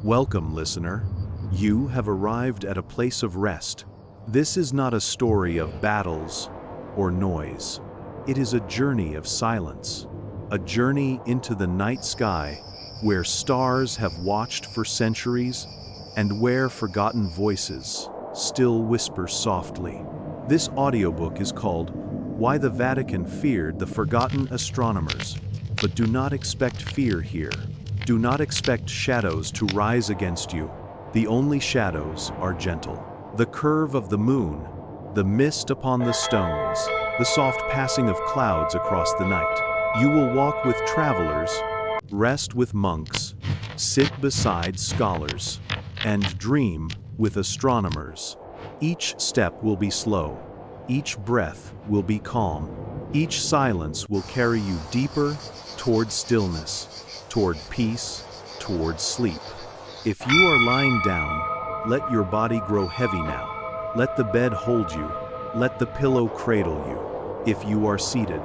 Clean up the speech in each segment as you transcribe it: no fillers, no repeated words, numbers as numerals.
Welcome, listener. You have arrived at a place of rest. This is not a story of battles or noise. It is a journey of silence, a journey into the night sky where stars have watched for centuries and where forgotten voices still whisper softly. This audiobook is called Why the Vatican Feared the Forgotten Astronomers. But do not expect fear here. Do not expect shadows to rise against you. The only shadows are gentle. The curve of the moon, the mist upon the stones, the soft passing of clouds across the night. You will walk with travelers, rest with monks, sit beside scholars, and dream with astronomers. Each step will be slow. Each breath will be calm. Each silence will carry you deeper toward stillness, toward peace, toward sleep. If you are lying down, let your body grow heavy now. Let the bed hold you. Let the pillow cradle you. If you are seated,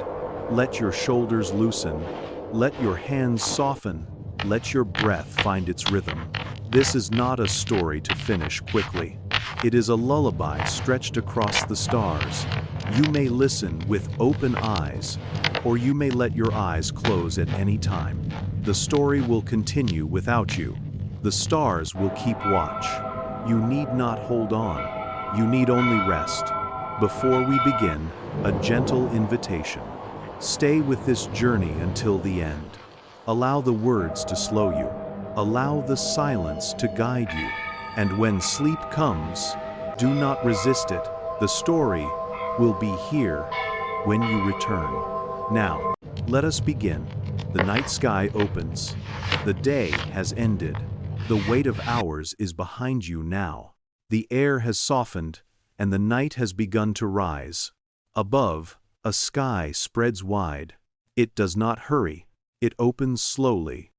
let your shoulders loosen. Let your hands soften. Let your breath find its rhythm. This is not a story to finish quickly. It is a lullaby stretched across the stars. You may listen with open eyes, or you may let your eyes close at any time. The story will continue without you. The stars will keep watch. You need not hold on. You need only rest. Before we begin, a gentle invitation. Stay with this journey until the end. Allow the words to slow you. Allow the silence to guide you. And when sleep comes, do not resist it. The story will be here when you return. Now, let us begin. The night sky opens. The day has ended. The weight of hours is behind you now. The air has softened, and the night has begun to rise. Above, a sky spreads wide. It does not hurry. It opens slowly,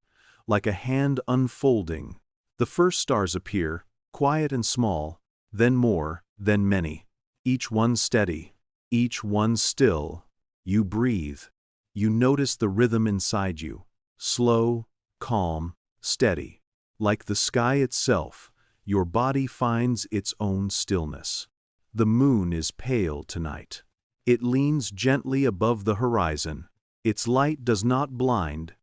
like a hand unfolding. The first stars appear, quiet and small, then more, then many. Each one steady, each one still. You breathe. You notice the rhythm inside you. Slow, calm, steady. Like the sky itself, your body finds its own stillness. The moon is pale tonight. It leans gently above the horizon. Its light does not blind.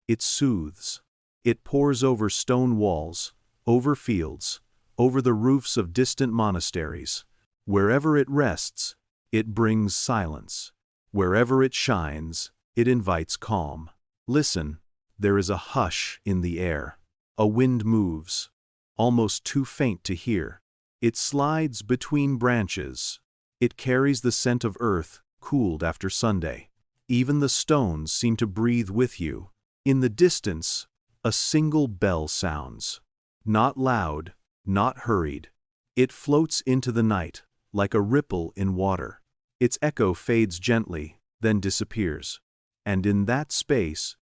It soothes. It pours over stone walls, over fields, over the roofs of distant monasteries. Wherever it rests, it brings silence. Wherever it shines, it invites calm. Listen, there is a hush in the air. A wind moves, almost too faint to hear. It slides between branches. It carries the scent of earth, cooled after Sunday. Even the stones seem to breathe with you. In the distance, a single bell sounds. Not loud, not hurried. It floats into the night, like a ripple in water. Its echo fades gently, then disappears. And in that space,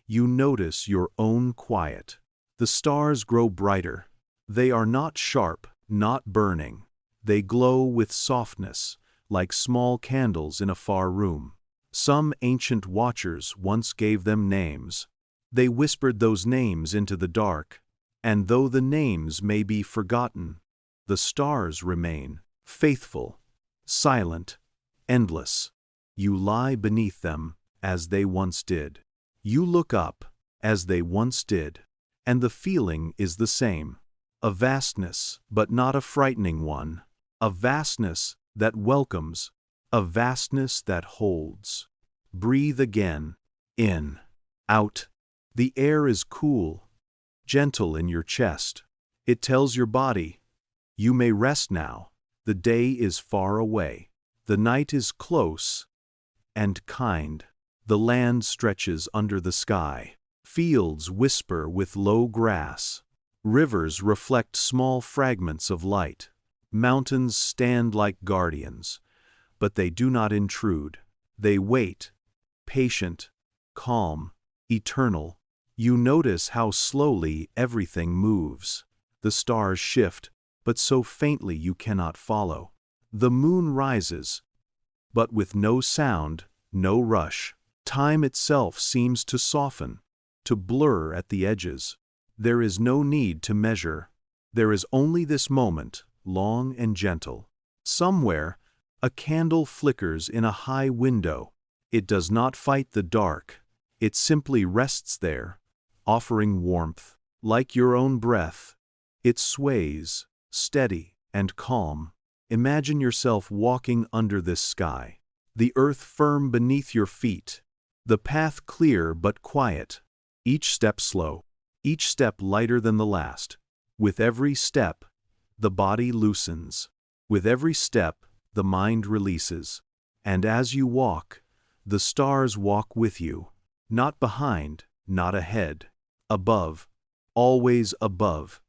you notice your own quiet. The stars grow brighter. They are not sharp, not burning. They glow with softness, like small candles in a far room. Some ancient watchers once gave them names. They whispered those names into the dark. And though the names may be forgotten, the stars remain, faithful, silent, endless. You lie beneath them, as they once did. You look up, as they once did. And the feeling is the same. A vastness, but not a frightening one. A vastness that welcomes. A vastness that holds. Breathe again. In. Out. The air is cool, gentle in your chest. It tells your body, you may rest now. The day is far away. The night is close and kind. The land stretches under the sky. Fields whisper with low grass. Rivers reflect small fragments of light. Mountains stand like guardians, but they do not intrude. They wait, patient, calm, eternal. You notice how slowly everything moves. The stars shift, but so faintly you cannot follow. The moon rises, but with no sound, no rush. Time itself seems to soften, to blur at the edges. There is no need to measure. There is only this moment, long and gentle. Somewhere, a candle flickers in a high window. It does not fight the dark. It simply rests there, offering warmth. Like your own breath, it sways, steady and calm. Imagine yourself walking under this sky. The earth firm beneath your feet. The path clear but quiet. Each step slow. Each step lighter than the last. With every step, the body loosens. With every step, the mind releases. And as you walk, the stars walk with you. Not behind, not ahead. Above, always above,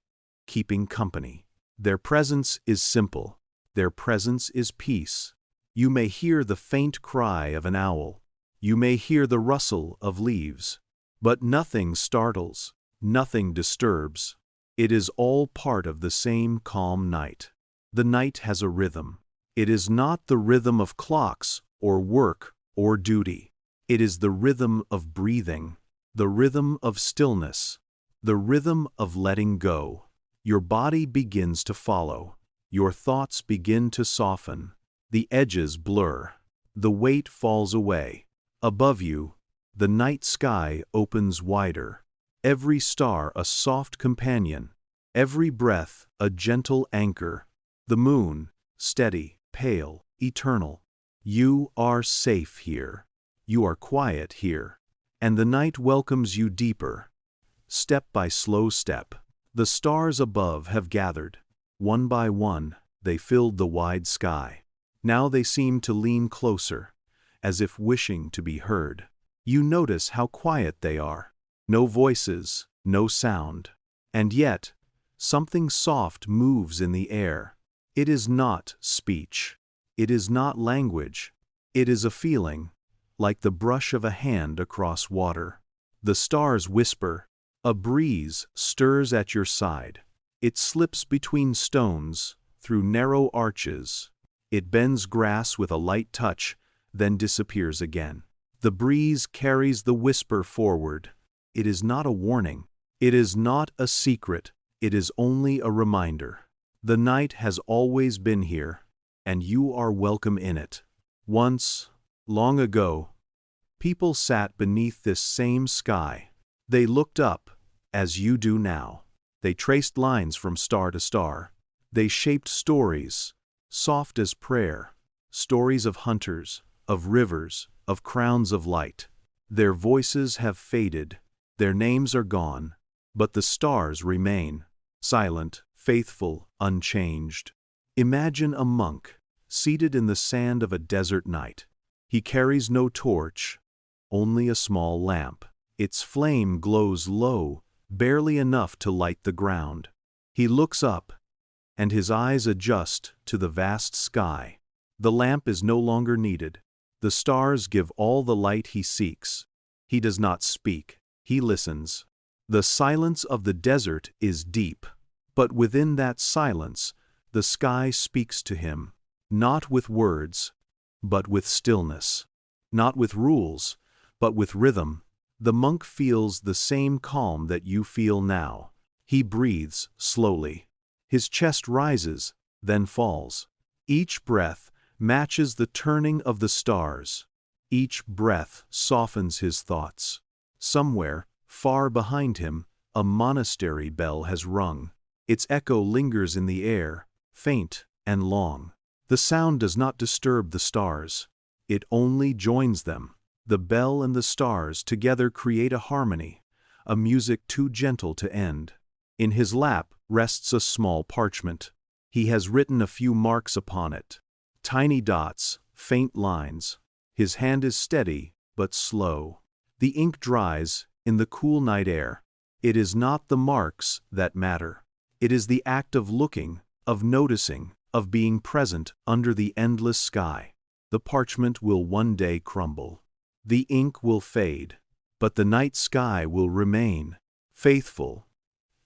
keeping company. Their presence is simple. Their presence is peace. You may hear the faint cry of an owl. You may hear the rustle of leaves. But nothing startles. Nothing disturbs. It is all part of the same calm night. The night has a rhythm. It is not the rhythm of clocks or work or duty. It is the rhythm of breathing, the rhythm of stillness, the rhythm of letting go. Your body begins to follow. Your thoughts begin to soften. The edges blur. The weight falls away. Above you, the night sky opens wider. Every star a soft companion, every breath a gentle anchor. The moon, steady, pale, eternal. You are safe here. You are quiet here. And the night welcomes you deeper. Step by slow step, the stars above have gathered. One by one, they filled the wide sky. Now they seem to lean closer, as if wishing to be heard. You notice how quiet they are. No voices, no sound. And yet, something soft moves in the air. It is not speech. It is not language. It is a feeling, like the brush of a hand across water. The stars whisper. A breeze stirs at your side. It slips between stones, through narrow arches. It bends grass with a light touch, then disappears again. The breeze carries the whisper forward. It is not a warning. It is not a secret. It is only a reminder. The night has always been here, and you are welcome in it. Once, long ago, people sat beneath this same sky. They looked up, as you do now. They traced lines from star to star. They shaped stories, soft as prayer, stories of hunters, of rivers, of crowns of light. Their voices have faded. Their names are gone, but the stars remain, silent, faithful, unchanged. Imagine a monk, seated in the sand of a desert night. He carries no torch, only a small lamp. Its flame glows low, barely enough to light the ground. He looks up, and his eyes adjust to the vast sky. The lamp is no longer needed. The stars give all the light he seeks. He does not speak. He listens. The silence of the desert is deep, but within that silence, the sky speaks to him, not with words, but with stillness, not with rules, but with rhythm. The monk feels the same calm that you feel now. He breathes slowly. His chest rises, then falls. Each breath matches the turning of the stars. Each breath softens his thoughts. Somewhere, far behind him, a monastery bell has rung. Its echo lingers in the air, faint and long. The sound does not disturb the stars. It only joins them. The bell and the stars together create a harmony, a music too gentle to end. In his lap rests a small parchment. He has written a few marks upon it. Tiny dots, faint lines. His hand is steady, but slow. The ink dries in the cool night air. It is not the marks that matter. It is the act of looking, of noticing, of being present under the endless sky. The parchment will one day crumble. The ink will fade, but the night sky will remain, faithful,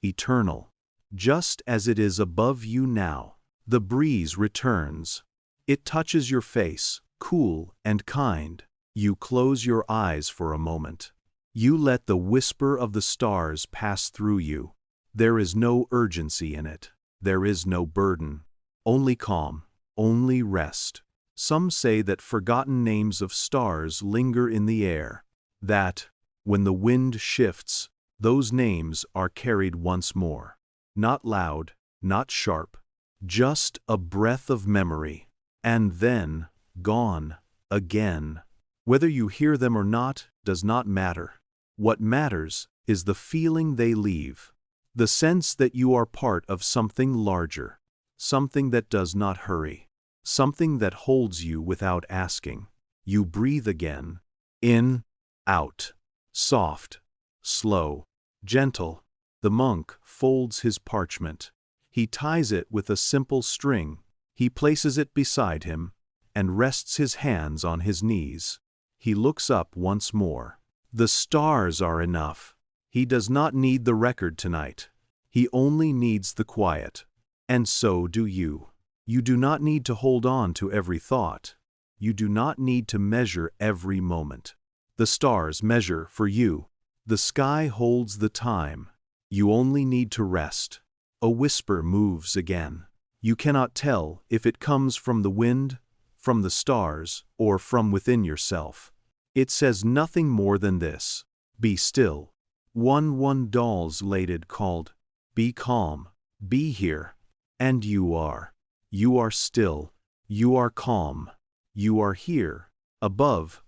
eternal, just as it is above you now. The breeze returns. It touches your face, cool and kind. You close your eyes for a moment. You let the whisper of the stars pass through you. There is no urgency in it. There is no burden. Only calm, only rest. Some say that forgotten names of stars linger in the air, that, when the wind shifts, those names are carried once more. Not loud, not sharp, just a breath of memory, and then, gone, again. Whether you hear them or not does not matter. What matters is the feeling they leave, the sense that you are part of something larger, something that does not hurry, something that holds you without asking. You breathe again, in, out, soft, slow, gentle. The monk folds his parchment. He ties it with a simple string. He places it beside him and rests his hands on his knees. He looks up once more. The stars are enough. He does not need the record tonight. He only needs the quiet. And so do you. You do not need to hold on to every thought. You do not need to measure every moment. The stars measure for you. The sky holds the time. You only need to rest. A whisper moves again. You cannot tell if it comes from the wind, from the stars, or from within yourself. It says nothing more than this: be still. One doll's laded called, be calm, be here. And you are. You are still. You are calm. You are here. Above,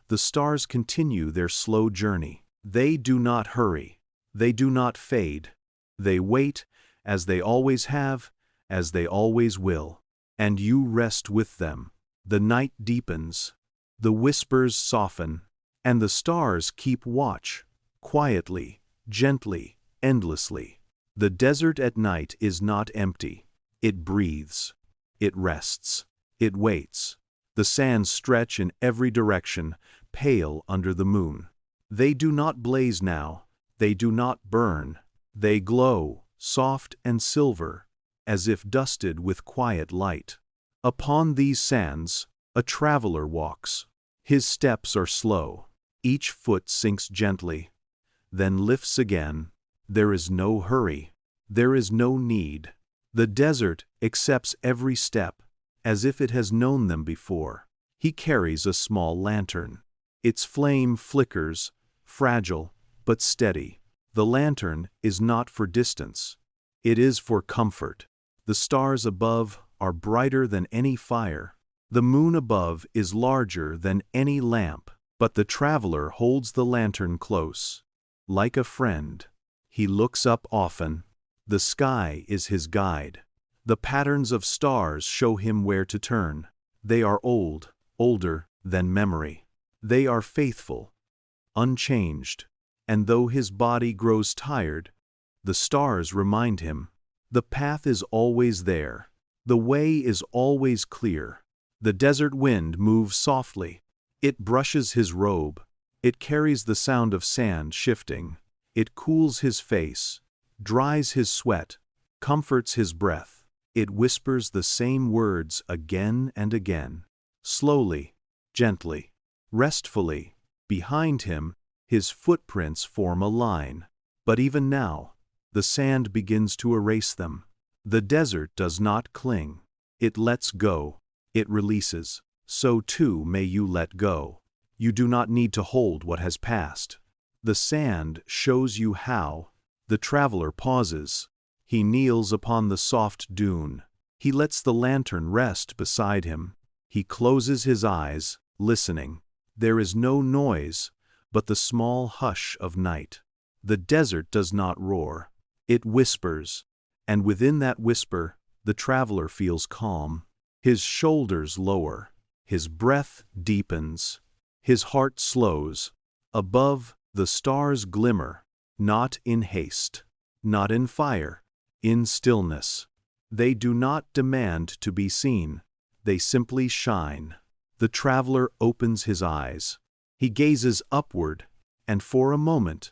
the stars continue their slow journey. They do not hurry. They do not fade. They wait, as they always have, as they always will. And you rest with them. The night deepens. The whispers soften. And the stars keep watch, quietly, gently, endlessly. The desert at night is not empty. It breathes. It rests. It waits. The sands stretch in every direction, pale under the moon. They do not blaze now. They do not burn. They glow, soft and silver, as if dusted with quiet light. Upon these sands, a traveler walks. His steps are slow. Each foot sinks gently, then lifts again. There is no hurry. There is no need. The desert accepts every step, as if it has known them before. He carries a small lantern. Its flame flickers, fragile but steady. The lantern is not for distance. It is for comfort. The stars above are brighter than any fire. The moon above is larger than any lamp. But the traveler holds the lantern close, like a friend. He looks up often. The sky is his guide. The patterns of stars show him where to turn. They are old, older than memory. They are faithful, unchanged. And though his body grows tired, the stars remind him. The path is always there. The way is always clear. The desert wind moves softly. It brushes his robe. It carries the sound of sand shifting. It cools his face, dries his sweat, comforts his breath. It whispers the same words again and again. Slowly, gently, restfully. Behind him, his footprints form a line. But even now, the sand begins to erase them. The desert does not cling. It lets go. It releases. So too may you let go. You do not need to hold what has passed. The sand shows you how. The traveler pauses. He kneels upon the soft dune. He lets the lantern rest beside him. He closes his eyes, listening. There is no noise, but the small hush of night. The desert does not roar. It whispers, and within that whisper, the traveler feels calm. His shoulders lower. His breath deepens. His heart slows. Above, the stars glimmer, not in haste, not in fire, in stillness. They do not demand to be seen. They simply shine. The traveler opens his eyes. He gazes upward, and for a moment,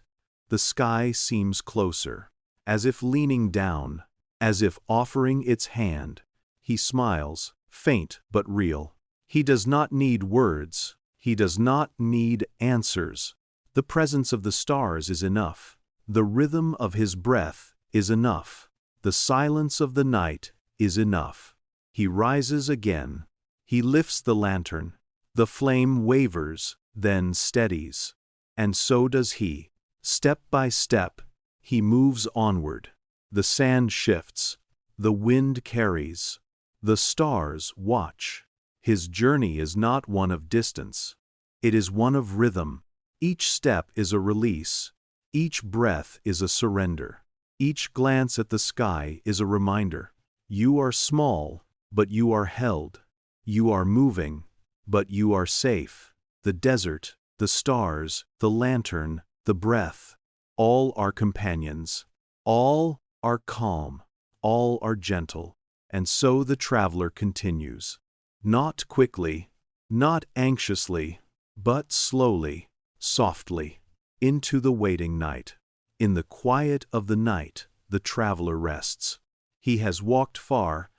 the sky seems closer, as if leaning down, as if offering its hand. He smiles, faint but real. He does not need words. He does not need answers. The presence of the stars is enough. The rhythm of his breath is enough. The silence of the night is enough. He rises again. He lifts the lantern. The flame wavers, then steadies. And so does he. Step by step, he moves onward. The sand shifts. The wind carries. The stars watch. His journey is not one of distance. It is one of rhythm. Each step is a release. Each breath is a surrender. Each glance at the sky is a reminder. You are small, but you are held. You are moving, but you are safe. The desert, the stars, the lantern, the breath, all are companions. All are calm. All are gentle. And so the traveler continues. Not quickly, not anxiously, but slowly, softly, into the waiting night. In the quiet of the night, the traveler rests. He has walked far,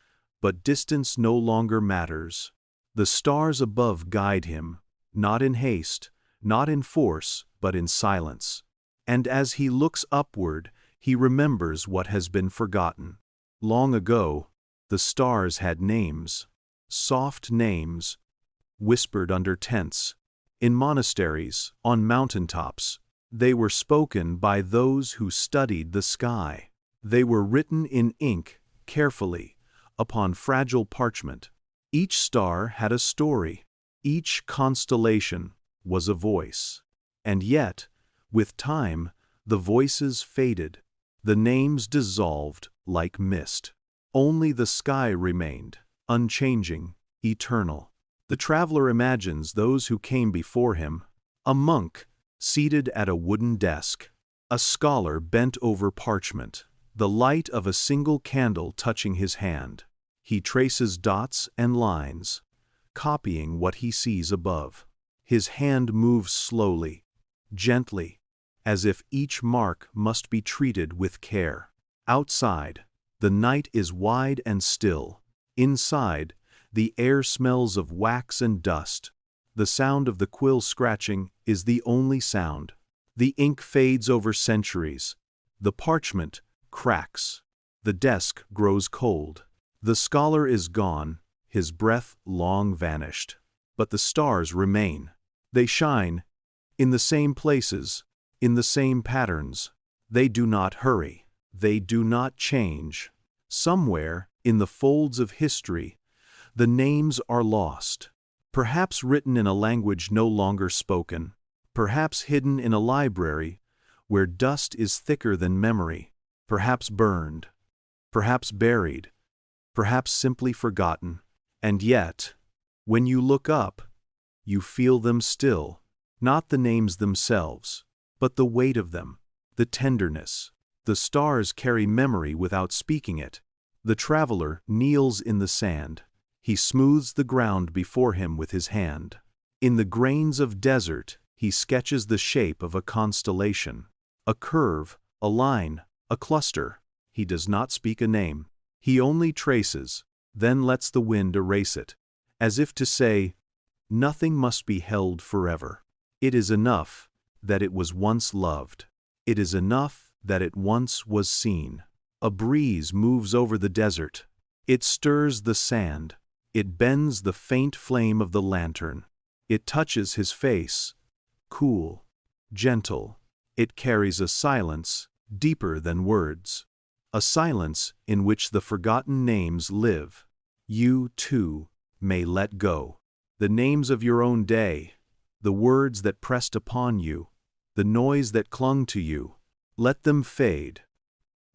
but distance no longer matters. The stars above guide him, not in haste, not in force, but in silence. And as he looks upward, he remembers what has been forgotten. Long ago, the stars had names, soft names, whispered under tents, in monasteries, on mountaintops. They were spoken by those who studied the sky. They were written in ink, carefully, upon fragile parchment. Each star had a story. Each constellation was a voice. And yet, with time, the voices faded. The names dissolved like mist. Only the sky remained, unchanging, eternal. The traveler imagines those who came before him: a monk seated at a wooden desk, a scholar bent over parchment, the light of a single candle touching his hand. He traces dots and lines, copying what he sees above. His hand moves slowly, gently, as if each mark must be treated with care. Outside, the night is wide and still. Inside, the air smells of wax and dust. The sound of the quill scratching is the only sound. The ink fades over centuries. The parchment cracks. The desk grows cold. The scholar is gone, his breath long vanished. But the stars remain. They shine, in the same places, in the same patterns. They do not hurry. They do not change. Somewhere, in the folds of history, the names are lost. Perhaps written in a language no longer spoken. Perhaps hidden in a library where dust is thicker than memory. Perhaps burned. Perhaps buried. Perhaps simply forgotten. And yet, when you look up, you feel them still. Not the names themselves, but the weight of them, the tenderness. The stars carry memory without speaking it. The traveler kneels in the sand. He smooths the ground before him with his hand. In the grains of desert, he sketches the shape of a constellation. A curve, a line, a cluster. He does not speak a name. He only traces, then lets the wind erase it, as if to say, nothing must be held forever. It is enough that it was once loved. It is enough that it once was seen. A breeze moves over the desert. It stirs the sand. It bends the faint flame of the lantern. It touches his face, cool, gentle. It carries a silence deeper than words. A silence in which the forgotten names live. You, too, may let go. The names of your own day, the words that pressed upon you, the noise that clung to you. Let them fade,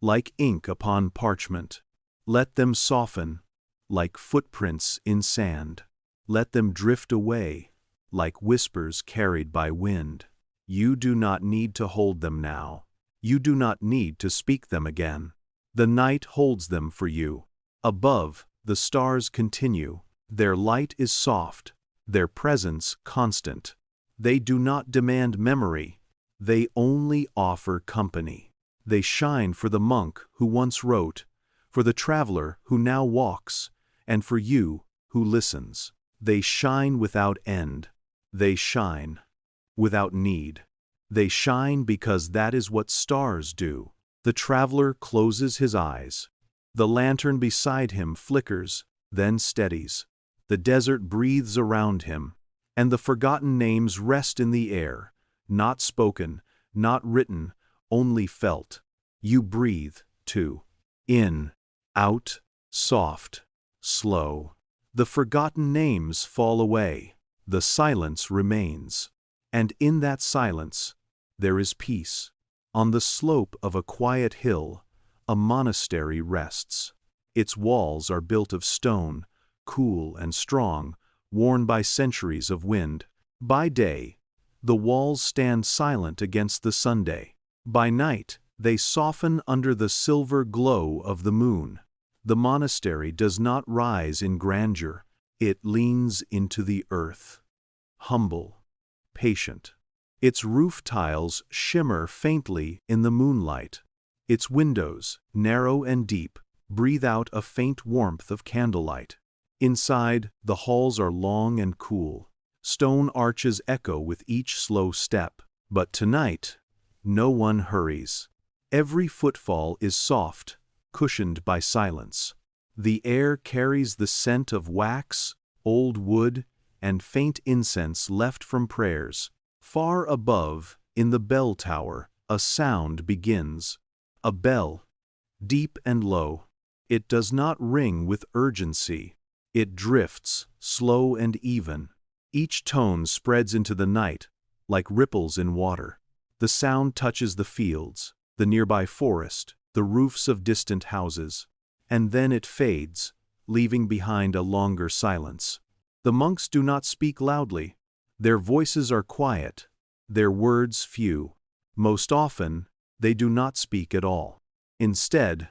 like ink upon parchment. Let them soften, like footprints in sand. Let them drift away, like whispers carried by wind. You do not need to hold them now. You do not need to speak them again. The night holds them for you. Above, the stars continue. Their light is soft, their presence constant. They do not demand memory. They only offer company. They shine for the monk who once wrote, for the traveler who now walks, and for you who listens. They shine without end. They shine without need. They shine because that is what stars do. The traveler closes his eyes. The lantern beside him flickers, then steadies. The desert breathes around him, and the forgotten names rest in the air, not spoken, not written, only felt. You breathe, too. In, out, soft, slow. The forgotten names fall away. The silence remains. And in that silence, there is peace. On the slope of a quiet hill, a monastery rests. Its walls are built of stone, cool and strong, worn by centuries of wind. By day, the walls stand silent against the Sunday. By night, they soften under the silver glow of the moon. The monastery does not rise in grandeur. It leans into the earth. Humble, patient. Its roof tiles shimmer faintly in the moonlight. Its windows, narrow and deep, breathe out a faint warmth of candlelight. Inside, the halls are long and cool. Stone arches echo with each slow step. But tonight, no one hurries. Every footfall is soft, cushioned by silence. The air carries the scent of wax, old wood, and faint incense left from prayers. Far above, in the bell tower, a sound begins. A bell, deep and low. It does not ring with urgency. It drifts, slow and even. Each tone spreads into the night, like ripples in water. The sound touches the fields, the nearby forest, the roofs of distant houses. And then it fades, leaving behind a longer silence. The monks do not speak loudly. Their voices are quiet, their words few. Most often, they do not speak at all. Instead,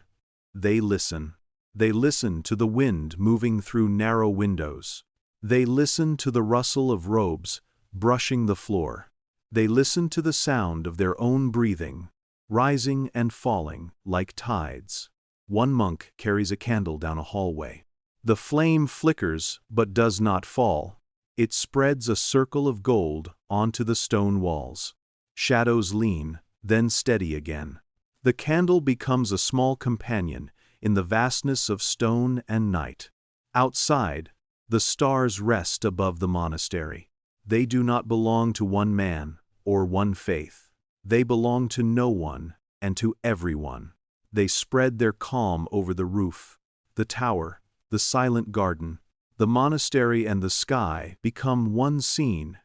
they listen. They listen to the wind moving through narrow windows. They listen to the rustle of robes brushing the floor. They listen to the sound of their own breathing, rising and falling like tides. One monk carries a candle down a hallway. The flame flickers but does not fall. It spreads a circle of gold onto the stone walls. Shadows lean, then steady again. The candle becomes a small companion in the vastness of stone and night. Outside, the stars rest above the monastery. They do not belong to one man or one faith. They belong to no one and to everyone. They spread their calm over the roof, the tower, the silent garden. The monastery and the sky become one scene,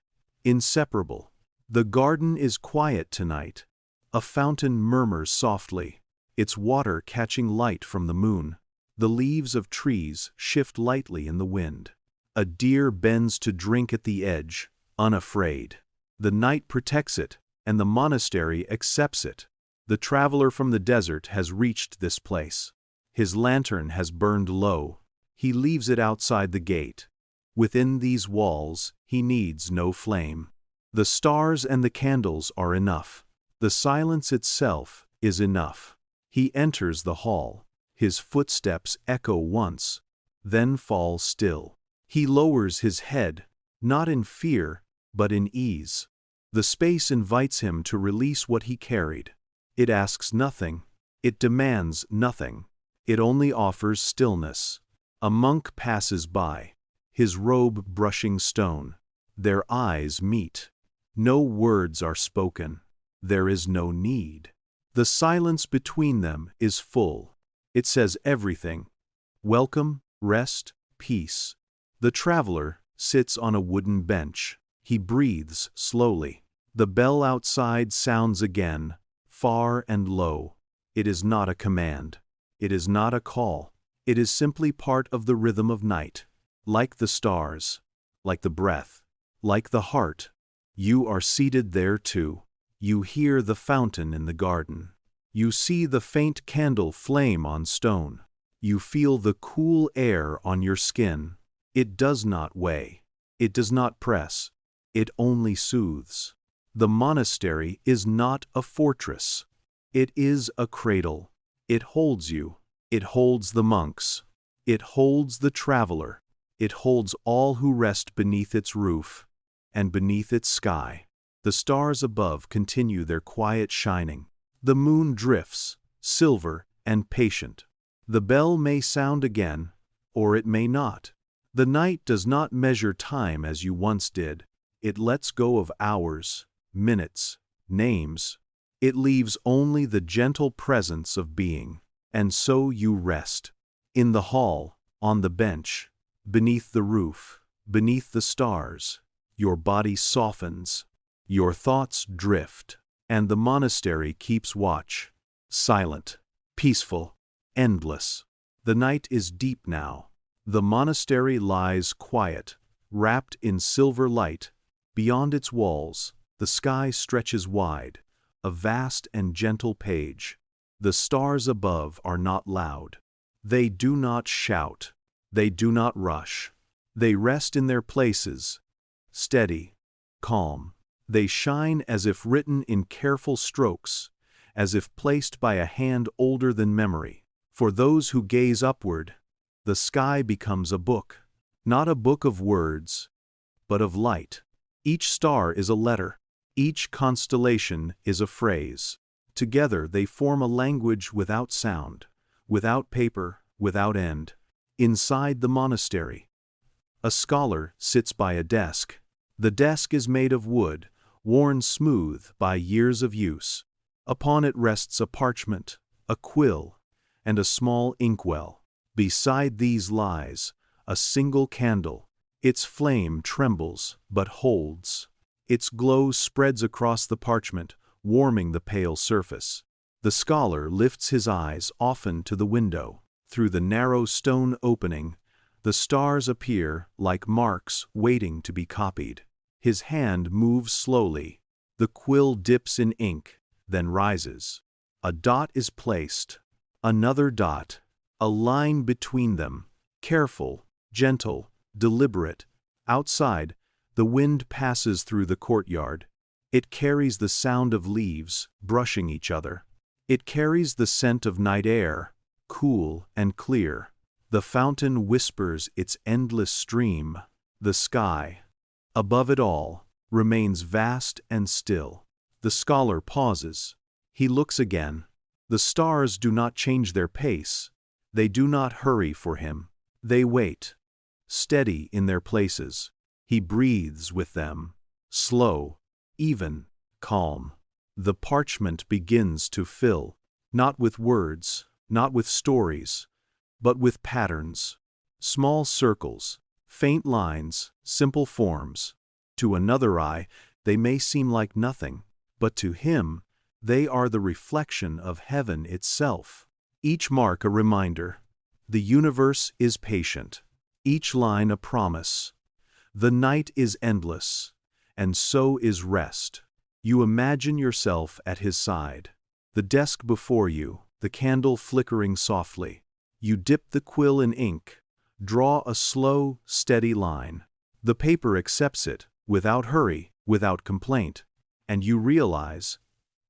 inseparable. The garden is quiet tonight. A fountain murmurs softly, its water catching light from the moon. The leaves of trees shift lightly in the wind. A deer bends to drink at the edge, unafraid. The night protects it, and the monastery accepts it. The traveler from the desert has reached this place. His lantern has burned low. He leaves it outside the gate. Within these walls, he needs no flame. The stars and the candles are enough. The silence itself is enough. He enters the hall. His footsteps echo once, then fall still. He lowers his head, not in fear, but in ease. The space invites him to release what he carried. It asks nothing. It demands nothing. It only offers stillness. A monk passes by, his robe brushing stone. Their eyes meet. No words are spoken. There is no need. The silence between them is full. It says everything. Welcome, rest, peace. The traveler sits on a wooden bench. He breathes slowly. The bell outside sounds again, far and low. It is not a command. It is not a call. It is simply part of the rhythm of night. Like the stars, like the breath, like the heart, you are seated there too. You hear the fountain in the garden. You see the faint candle flame on stone. You feel the cool air on your skin. It does not weigh. It does not press. It only soothes. The monastery is not a fortress. It is a cradle. It holds you. It holds the monks. It holds the traveler. It holds all who rest beneath its roof and beneath its sky. The stars above continue their quiet shining. The moon drifts, silver, and patient. The bell may sound again, or it may not. The night does not measure time as you once did. It lets go of hours, minutes, names. It leaves only the gentle presence of being. And so you rest. In the hall, on the bench, beneath the roof, beneath the stars. Your body softens. Your thoughts drift. And the monastery keeps watch. Silent, peaceful, endless. The night is deep now. The monastery lies quiet, wrapped in silver light. Beyond its walls, the sky stretches wide, a vast and gentle page. The stars above are not loud. They do not shout. They do not rush. They rest in their places, steady, calm. They shine as if written in careful strokes, as if placed by a hand older than memory. For those who gaze upward, the sky becomes a book, not a book of words, but of light. Each star is a letter. Each constellation is a phrase. Together they form a language without sound, without paper, without end. Inside the monastery, a scholar sits by a desk. The desk is made of wood, worn smooth by years of use. Upon it rests a parchment, a quill, and a small inkwell. Beside these lies a single candle. Its flame trembles but holds. Its glow spreads across the parchment, warming the pale surface. The scholar lifts his eyes often to the window. Through the narrow stone opening, the stars appear like marks waiting to be copied. His hand moves slowly. The quill dips in ink, then rises. A dot is placed, another dot, a line between them, careful, gentle, deliberate. Outside, the wind passes through the courtyard. It carries the sound of leaves brushing each other. It carries the scent of night air, cool and clear. The fountain whispers its endless stream. The sky, above it all, remains vast and still. The scholar pauses. He looks again. The stars do not change their pace. They do not hurry for him. They wait, steady in their places. He breathes with them, slow, even, calm. The parchment begins to fill, not with words, not with stories, but with patterns. Small circles, faint lines, simple forms. To another eye, they may seem like nothing, but to him, they are the reflection of heaven itself. Each mark a reminder. The universe is patient. Each line a promise. The night is endless, and so is rest. You imagine yourself at his side. The desk before you, the candle flickering softly. You dip the quill in ink, draw a slow, steady line. The paper accepts it, without hurry, without complaint. And you realize,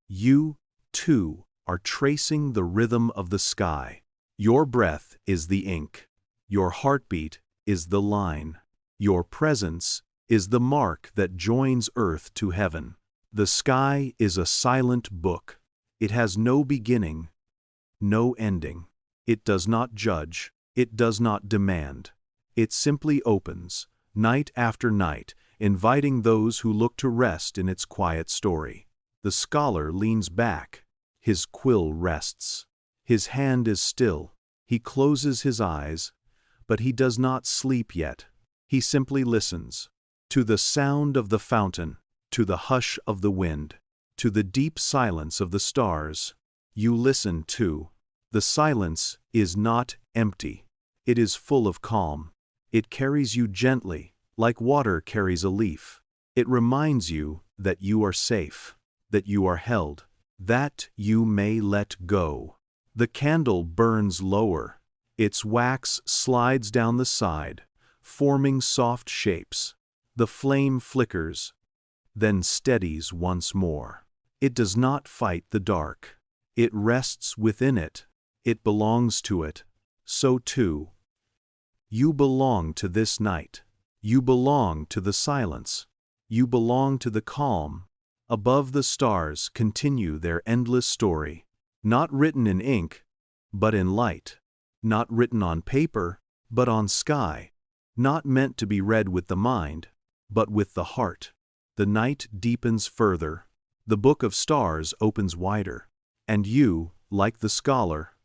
you, too, are tracing the rhythm of the sky. Your breath is the ink. Your heartbeat is the line. Your presence is the mark that joins earth to heaven. The sky is a silent book. It has no beginning, no ending. It does not judge. It does not demand. It simply opens, night after night, inviting those who look to rest in its quiet story. The scholar leans back. His quill rests. His hand is still. He closes his eyes, but he does not sleep yet. He simply listens. To the sound of the fountain, to the hush of the wind, to the deep silence of the stars. You listen too. The silence is not empty. It is full of calm. It carries you gently, like water carries a leaf. It reminds you that you are safe, that you are held, that you may let go. The candle burns lower. Its wax slides down the side, forming soft shapes. The flame flickers, then steadies once more. It does not fight the dark. It rests within it. It belongs to it. So too, you belong to this night. You belong to the silence. You belong to the calm. Above the stars continue their endless story. Not written in ink, but in light. Not written on paper, but on sky. Not meant to be read with the mind, but with the heart. The night deepens further. The book of stars opens wider. And you, like the scholar,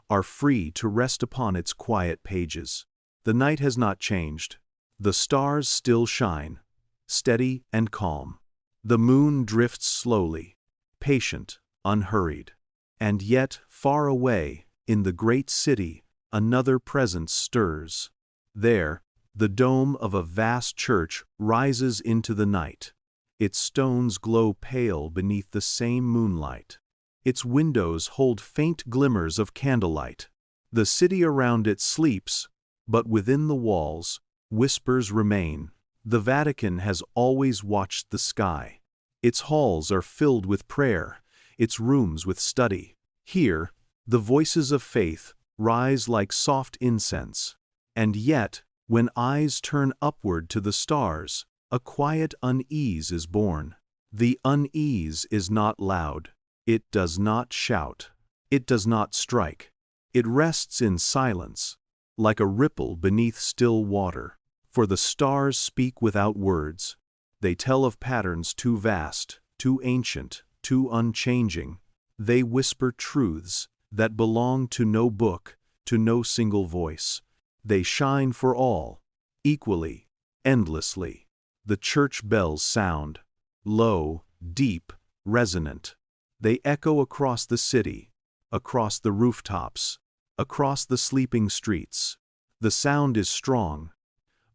are free to rest upon its quiet pages. The night has not changed. The stars still shine, steady and calm. The moon drifts slowly, patient, unhurried. And yet, far away, in the great city, another presence stirs. There, the dome of a vast church rises into the night. Its stones glow pale beneath the same moonlight. Its windows hold faint glimmers of candlelight. The city around it sleeps, but within the walls, whispers remain. The Vatican has always watched the sky. Its halls are filled with prayer, its rooms with study. Here, the voices of faith rise like soft incense. And yet, when eyes turn upward to the stars, a quiet unease is born. The unease is not loud. It does not shout. It does not strike. It rests in silence, like a ripple beneath still water. For the stars speak without words. They tell of patterns too vast, too ancient, too unchanging. They whisper truths that belong to no book, to no single voice. They shine for all, equally, endlessly. The church bells sound, low, deep, resonant. They echo across the city, across the rooftops, across the sleeping streets. The sound is strong,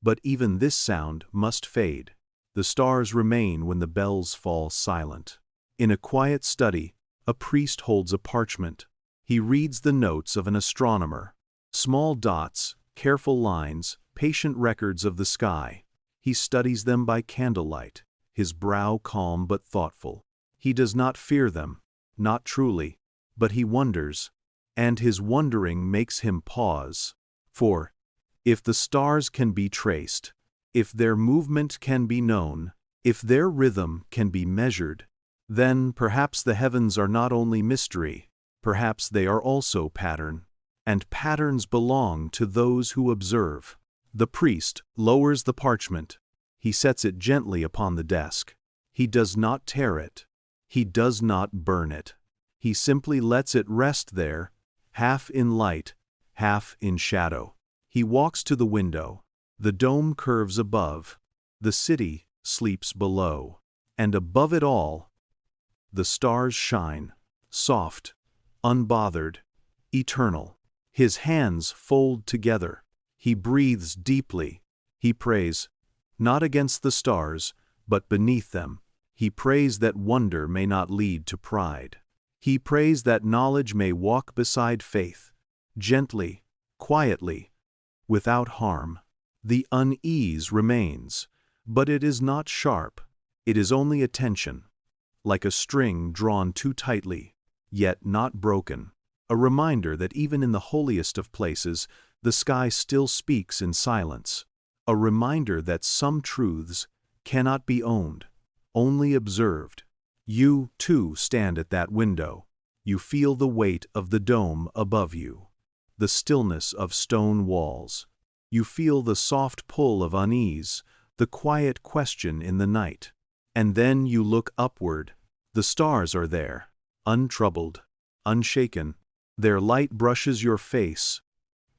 but even this sound must fade. The stars remain when the bells fall silent. In a quiet study, a priest holds a parchment. He reads the notes of an astronomer. Small dots, careful lines, patient records of the sky. He studies them by candlelight, his brow calm but thoughtful. He does not fear them, not truly, but he wonders, and his wondering makes him pause. For, if the stars can be traced, if their movement can be known, if their rhythm can be measured, then perhaps the heavens are not only mystery, perhaps they are also pattern. And patterns belong to those who observe. The priest lowers the parchment. He sets it gently upon the desk. He does not tear it. He does not burn it. He simply lets it rest there, half in light, half in shadow. He walks to the window. The dome curves above. The city sleeps below. And above it all, the stars shine, soft, unbothered, eternal. His hands fold together. He breathes deeply. He prays, not against the stars, but beneath them. He prays that wonder may not lead to pride. He prays that knowledge may walk beside faith, gently, quietly, without harm. The unease remains, but it is not sharp. It is only a tension, like a string drawn too tightly, yet not broken. A reminder that even in the holiest of places, the sky still speaks in silence. A reminder that some truths cannot be owned, only observed. You, too, stand at that window. You feel the weight of the dome above you, the stillness of stone walls. You feel the soft pull of unease, the quiet question in the night. And then you look upward. The stars are there, untroubled, unshaken. Their light brushes your face,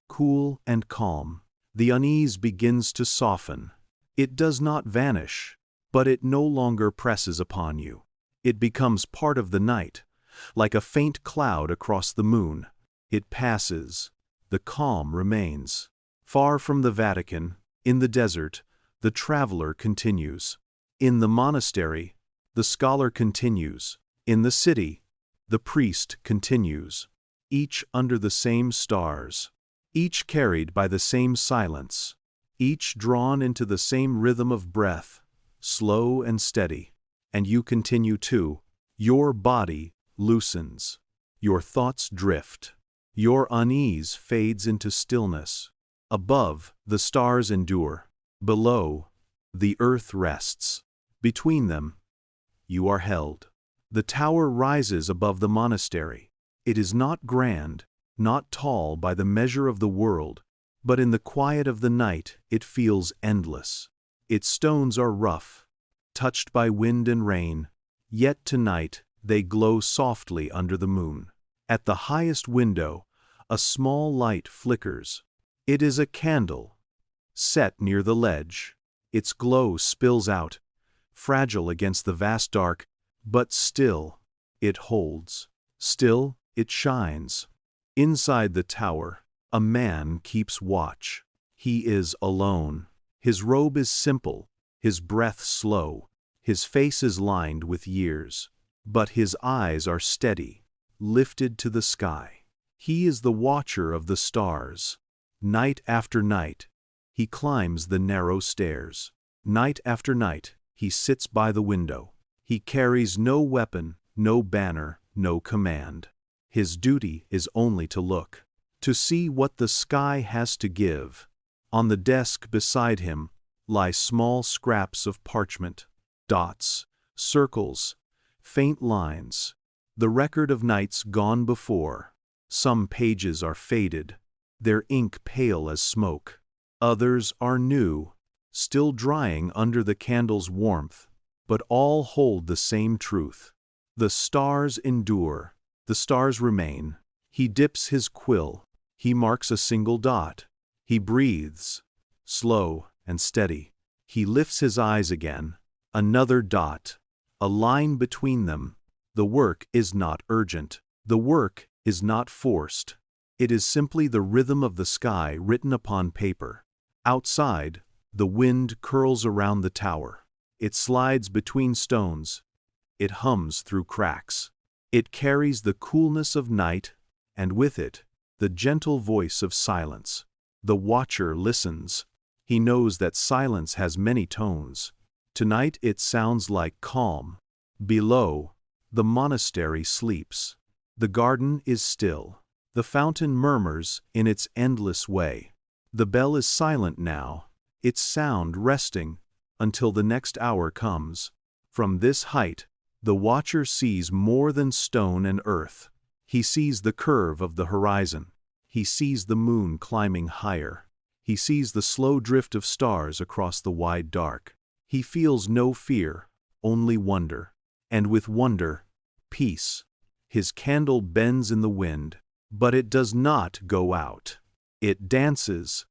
cool and calm. The unease begins to soften. It does not vanish, but it no longer presses upon you. It becomes part of the night, like a faint cloud across the moon. It passes. The calm remains. Far from the Vatican, in the desert, the traveler continues. In the monastery, the scholar continues. In the city, the priest continues. Each under the same stars, each carried by the same silence, each drawn into the same rhythm of breath, slow and steady. And you continue too. Your body loosens. Your thoughts drift. Your unease fades into stillness. Above, the stars endure. Below, the earth rests. Between them, you are held. The tower rises above the monastery. It is not grand, not tall by the measure of the world, but in the quiet of the night it feels endless. Its stones are rough, touched by wind and rain, yet tonight they glow softly under the moon. At the highest window, a small light flickers. It is a candle, set near the ledge. Its glow spills out, fragile against the vast dark, but still it holds. Still it shines. Inside the tower, a man keeps watch. He is alone. His robe is simple, his breath slow, his face is lined with years. But his eyes are steady, lifted to the sky. He is the watcher of the stars. Night after night, he climbs the narrow stairs. Night after night, he sits by the window. He carries no weapon, no banner, no command. His duty is only to look, to see what the sky has to give. On the desk beside him lie small scraps of parchment, dots, circles, faint lines, the record of nights gone before. Some pages are faded, their ink pale as smoke. Others are new, still drying under the candle's warmth, but all hold the same truth. The stars endure, the stars remain. He dips his quill, he marks a single dot. He breathes, slow and steady. He lifts his eyes again, another dot, a line between them. The work is not urgent. The work is not forced. It is simply the rhythm of the sky written upon paper. Outside, the wind curls around the tower. It slides between stones. It hums through cracks. It carries the coolness of night, and with it, the gentle voice of silence. The watcher listens. He knows that silence has many tones. Tonight it sounds like calm. Below, the monastery sleeps. The garden is still. The fountain murmurs in its endless way. The bell is silent now, its sound resting until the next hour comes. From this height, the watcher sees more than stone and earth. He sees the curve of the horizon. He sees the moon climbing higher. He sees the slow drift of stars across the wide dark. He feels no fear, only wonder. And with wonder, peace. His candle bends in the wind, but it does not go out. It dances.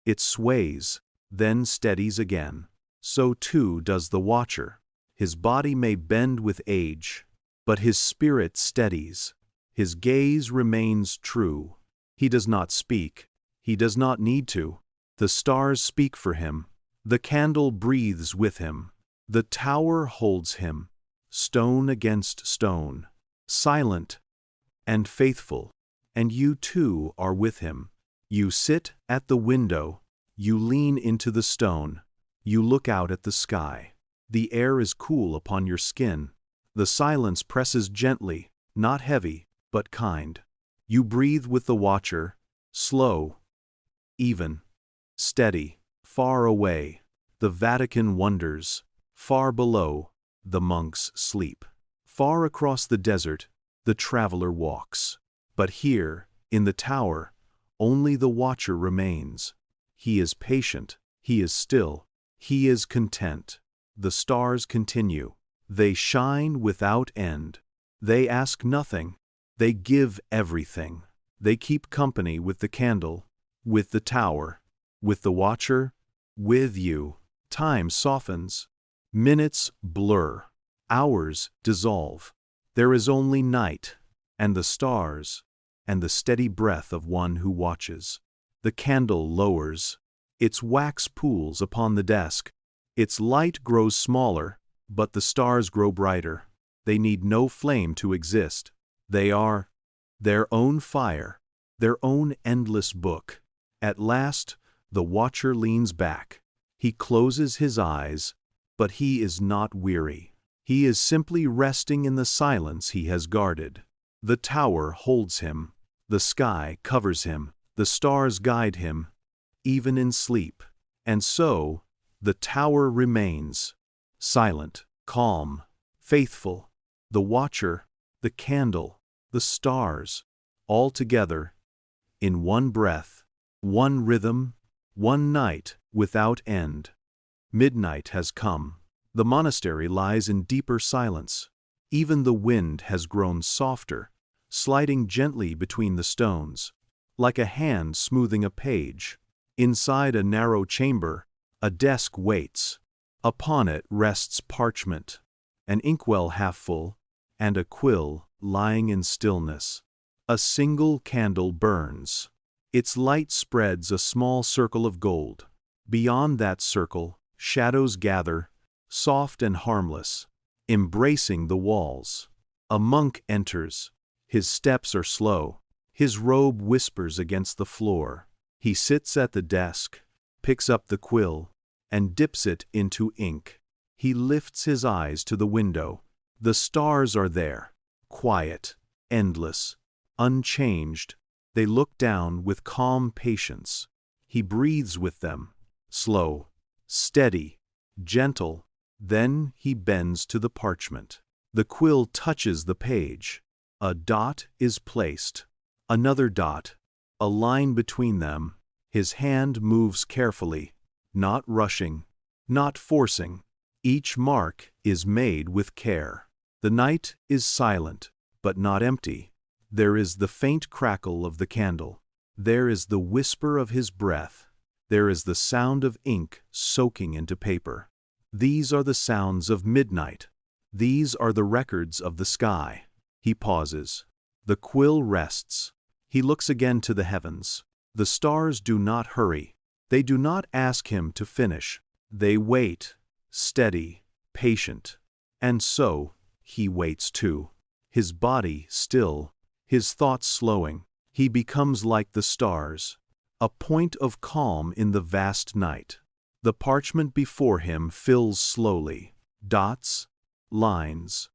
It sways, then steadies again. So too does the watcher. His body may bend with age, but his spirit steadies. His gaze remains true. He does not speak. He does not need to. The stars speak for him. The candle breathes with him. The tower holds him, stone against stone, silent and faithful. And you too are with him. You sit at the window. You lean into the stone. You look out at the sky. The air is cool upon your skin. The silence presses gently, not heavy, but kind. You breathe with the watcher, slow, even, steady. Far away, the Vatican wonders. Far below, the monks sleep. Far across the desert, the traveler walks. But here, in the tower, only the watcher remains. He is patient, he is still, he is content. The stars continue. They shine without end. They ask nothing. They give everything. They keep company with the candle, with the tower, with the watcher, with you. Time softens. Minutes blur. Hours dissolve. There is only night, and the stars, and the steady breath of one who watches. The candle lowers. Its wax pools upon the desk. Its light grows smaller, but the stars grow brighter. They need no flame to exist. They are their own fire, their own endless book. At last, the watcher leans back. He closes his eyes, but he is not weary. He is simply resting in the silence he has guarded. The tower holds him. The sky covers him. The stars guide him, even in sleep. And so, the tower remains, silent, calm, faithful. The watcher, the candle, the stars, all together, in one breath, one rhythm, one night without end. Midnight has come. The monastery lies in deeper silence. Even the wind has grown softer, sliding gently between the stones, like a hand smoothing a page. Inside a narrow chamber, a desk waits. Upon it rests parchment, an inkwell half full, and a quill lying in stillness. A single candle burns. Its light spreads a small circle of gold. Beyond that circle, shadows gather, soft and harmless, embracing the walls. A monk enters. His steps are slow. His robe whispers against the floor. He sits at the desk, picks up the quill, and dips it into ink. He lifts his eyes to the window. The stars are there, quiet, endless, unchanged. They look down with calm patience. He breathes with them, slow, steady, gentle. Then he bends to the parchment. The quill touches the page. A dot is placed. Another dot, a line between them. His hand moves carefully, not rushing, not forcing. Each mark is made with care. The night is silent, but not empty. There is the faint crackle of the candle. There is the whisper of his breath. There is the sound of ink soaking into paper. These are the sounds of midnight. These are the records of the sky. He pauses. The quill rests. He looks again to the heavens. The stars do not hurry. They do not ask him to finish. They wait, steady, patient. And so, he waits too. His body still, his thoughts slowing. He becomes like the stars, a point of calm in the vast night. The parchment before him fills slowly. Dots, lines,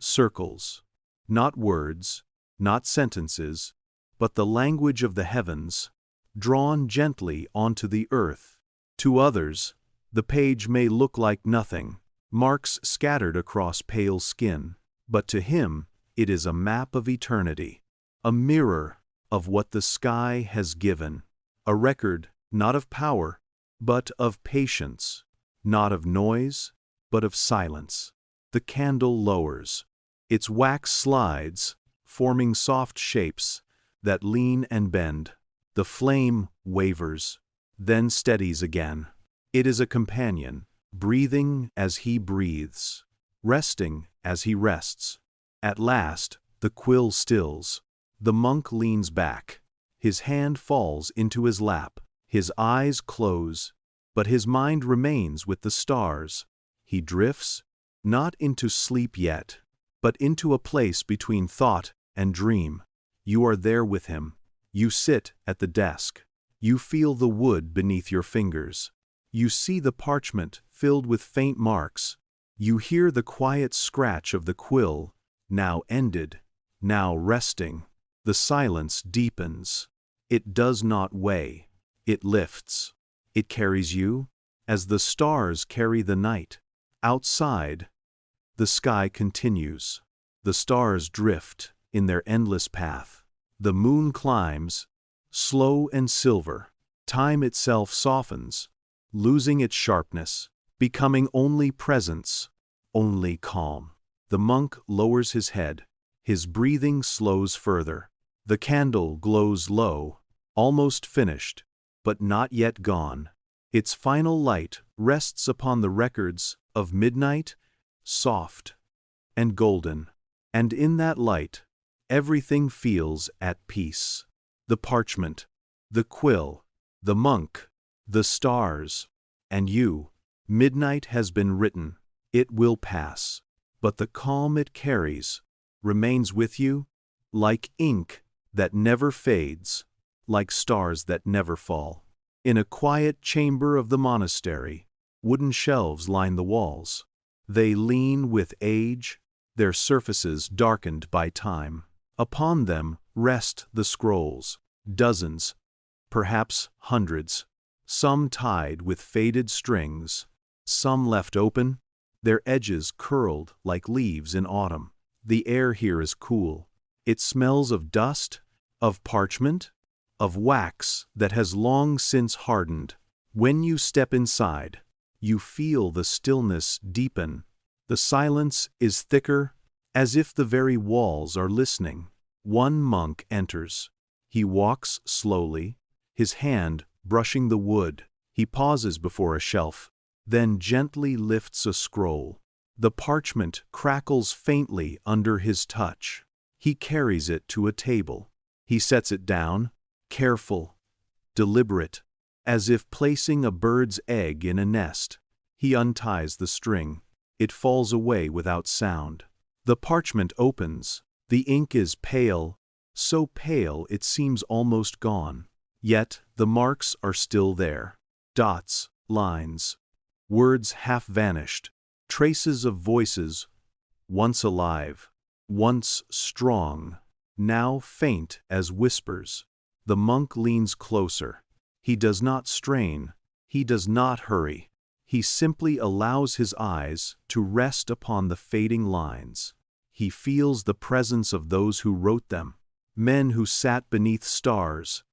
circles. Not words, not sentences, but the language of the heavens, drawn gently onto the earth. To others, the page may look like nothing, marks scattered across pale skin, but to him it is a map of eternity, a mirror of what the sky has given, a record not of power, but of patience, not of noise, but of silence. The candle lowers. Its wax slides, forming soft shapes that lean and bend. The flame wavers, then steadies again. It is a companion, breathing as he breathes, resting as he rests. At last, the quill stills. The monk leans back. His hand falls into his lap. His eyes close, but his mind remains with the stars. He drifts, not into sleep yet, but into a place between thought and dream. You are there with him. You sit at the desk. You feel the wood beneath your fingers. You see the parchment filled with faint marks. You hear the quiet scratch of the quill, now ended, now resting. The silence deepens. It does not weigh. It lifts. It carries you, as the stars carry the night. Outside, the sky continues. The stars drift in their endless path. The moon climbs, slow and silver. Time itself softens, losing its sharpness, becoming only presence, only calm. The monk lowers his head. His breathing slows further. The candle glows low, almost finished, but not yet gone. Its final light rests upon the records of midnight, soft and golden. And in that light, everything feels at peace. The parchment, the quill, the monk, the stars, and you. Midnight has been written. It will pass. But the calm it carries remains with you, like ink that never fades, like stars that never fall. In a quiet chamber of the monastery, wooden shelves line the walls. They lean with age, their surfaces darkened by time. Upon them rest the scrolls, dozens, perhaps hundreds, some tied with faded strings, some left open, their edges curled like leaves in autumn. The air here is cool. It smells of dust, of parchment, of wax that has long since hardened. When you step inside, you feel the stillness deepen. The silence is thicker, as if the very walls are listening. One monk enters. He walks slowly, his hand brushing the wood. He pauses before a shelf, then gently lifts a scroll. The parchment crackles faintly under his touch. He carries it to a table. He sets it down, careful, deliberate, as if placing a bird's egg in a nest. He unties the string. It falls away without sound. The parchment opens. The ink is pale, so pale it seems almost gone. Yet the marks are still there. Dots, lines, words half vanished, traces of voices, once alive, once strong, now faint as whispers. The monk leans closer. He does not strain. He does not hurry. He simply allows his eyes to rest upon the fading lines. He feels the presence of those who wrote them, men who sat beneath stars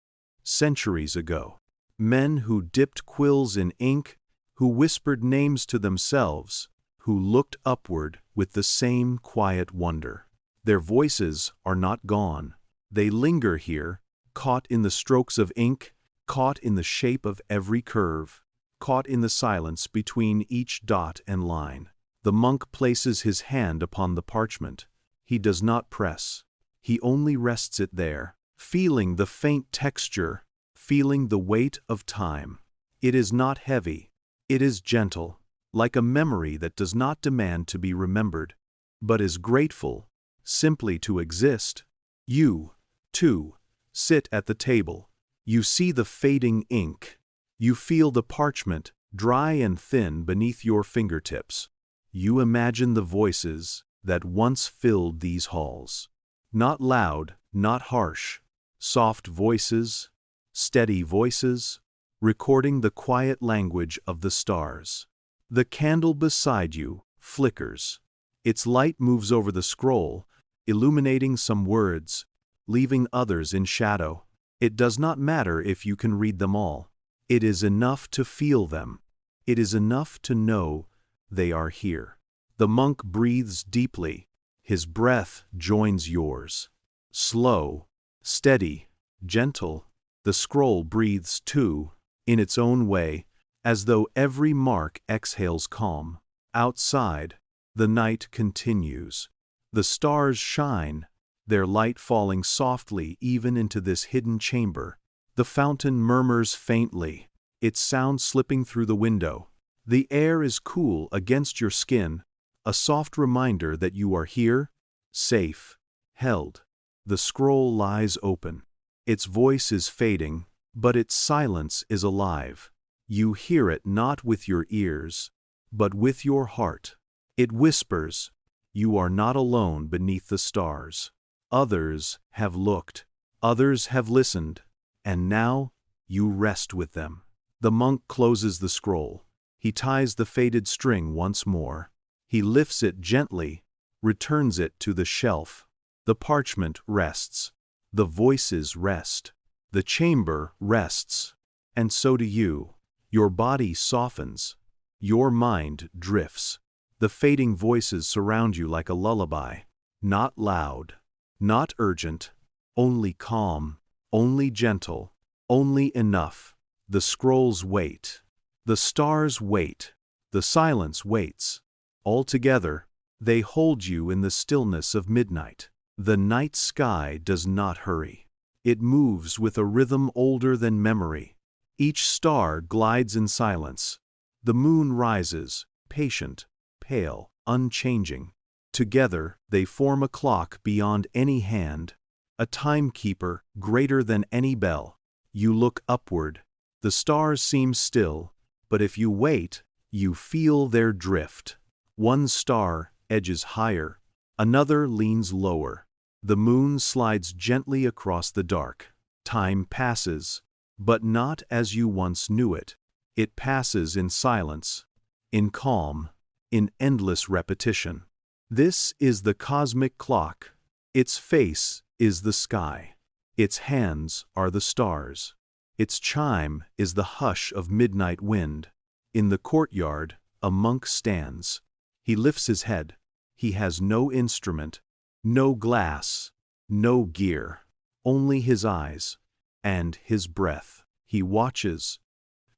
centuries ago, men who dipped quills in ink, who whispered names to themselves, who looked upward with the same quiet wonder. Their voices are not gone. They linger here, caught in the strokes of ink, caught in the shape of every curve, caught in the silence between each dot and line. The monk places his hand upon the parchment. He does not press. He only rests it there, feeling the faint texture, feeling the weight of time. It is not heavy. It is gentle, like a memory that does not demand to be remembered, but is grateful simply to exist. You, too, sit at the table. You see the fading ink. You feel the parchment, dry and thin beneath your fingertips. You imagine the voices that once filled these halls. Not loud, not harsh. Soft voices, steady voices, recording the quiet language of the stars. The candle beside you flickers. Its light moves over the scroll, illuminating some words, leaving others in shadow. It does not matter if you can read them all. It is enough to feel them. It is enough to know they are here. The monk breathes deeply. His breath joins yours. Slow, steady, gentle. The scroll breathes too, in its own way, as though every mark exhales calm. Outside, the night continues. The stars shine, their light falling softly even into this hidden chamber. The fountain murmurs faintly, its sound slipping through the window. The air is cool against your skin, a soft reminder that you are here, safe, held. The scroll lies open. Its voice is fading, but its silence is alive. You hear it not with your ears, but with your heart. It whispers, "You are not alone beneath the stars. Others have looked, others have listened, and now you rest with them." The monk closes the scroll. He ties the faded string once more. He lifts it gently, returns it to the shelf. The parchment rests. The voices rest. The chamber rests. And so do you. Your body softens. Your mind drifts. The fading voices surround you like a lullaby. Not loud, not urgent, only calm, only gentle, only enough. The scrolls wait. The stars wait. The silence waits. All together, they hold you in the stillness of midnight. The night sky does not hurry. It moves with a rhythm older than memory. Each star glides in silence. The moon rises, patient, pale, unchanging. Together, they form a clock beyond any hand, a timekeeper greater than any bell. You look upward. The stars seem still, but if you wait, you feel their drift. One star edges higher, another leans lower. The moon slides gently across the dark. Time passes, but not as you once knew it. It passes in silence, in calm, in endless repetition. This is the cosmic clock, Its face is the sky. Its hands are the stars. Its chime is the hush of midnight wind. In the courtyard, a monk stands. He lifts his head. He has no instrument, no glass, no gear, only his eyes and his breath. He watches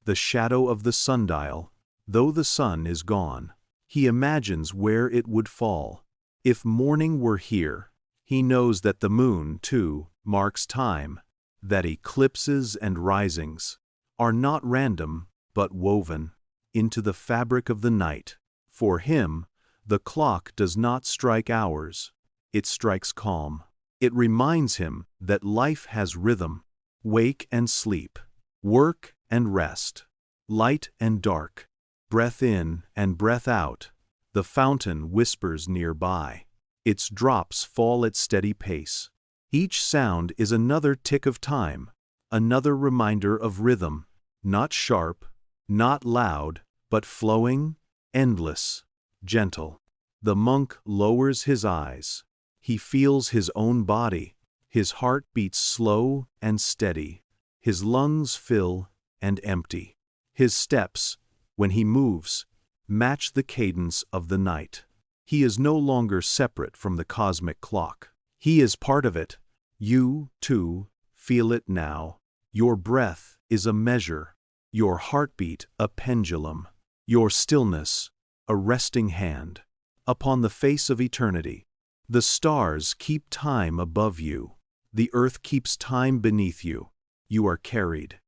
the shadow of the sundial, though the sun is gone. He imagines where it would fall. If morning were here, he knows that the moon, too, marks time, that eclipses and risings are not random but woven into the fabric of the night. For him, the clock does not strike hours, it strikes calm. It reminds him that life has rhythm, wake and sleep, work and rest, light and dark, breath in and breath out. The fountain whispers nearby. Its drops fall at steady pace. Each sound is another tick of time, another reminder of rhythm, not sharp, not loud, but flowing, endless, gentle. The monk lowers his eyes. He feels his own body. His heart beats slow and steady. His lungs fill and empty. His steps, when he moves, match the cadence of the night. He is no longer separate from the cosmic clock. He is part of it. You, too, feel it now. Your breath is a measure, your heartbeat a pendulum, your stillness a resting hand. Upon the face of eternity, the stars keep time above you. The earth keeps time beneath you. You are carried.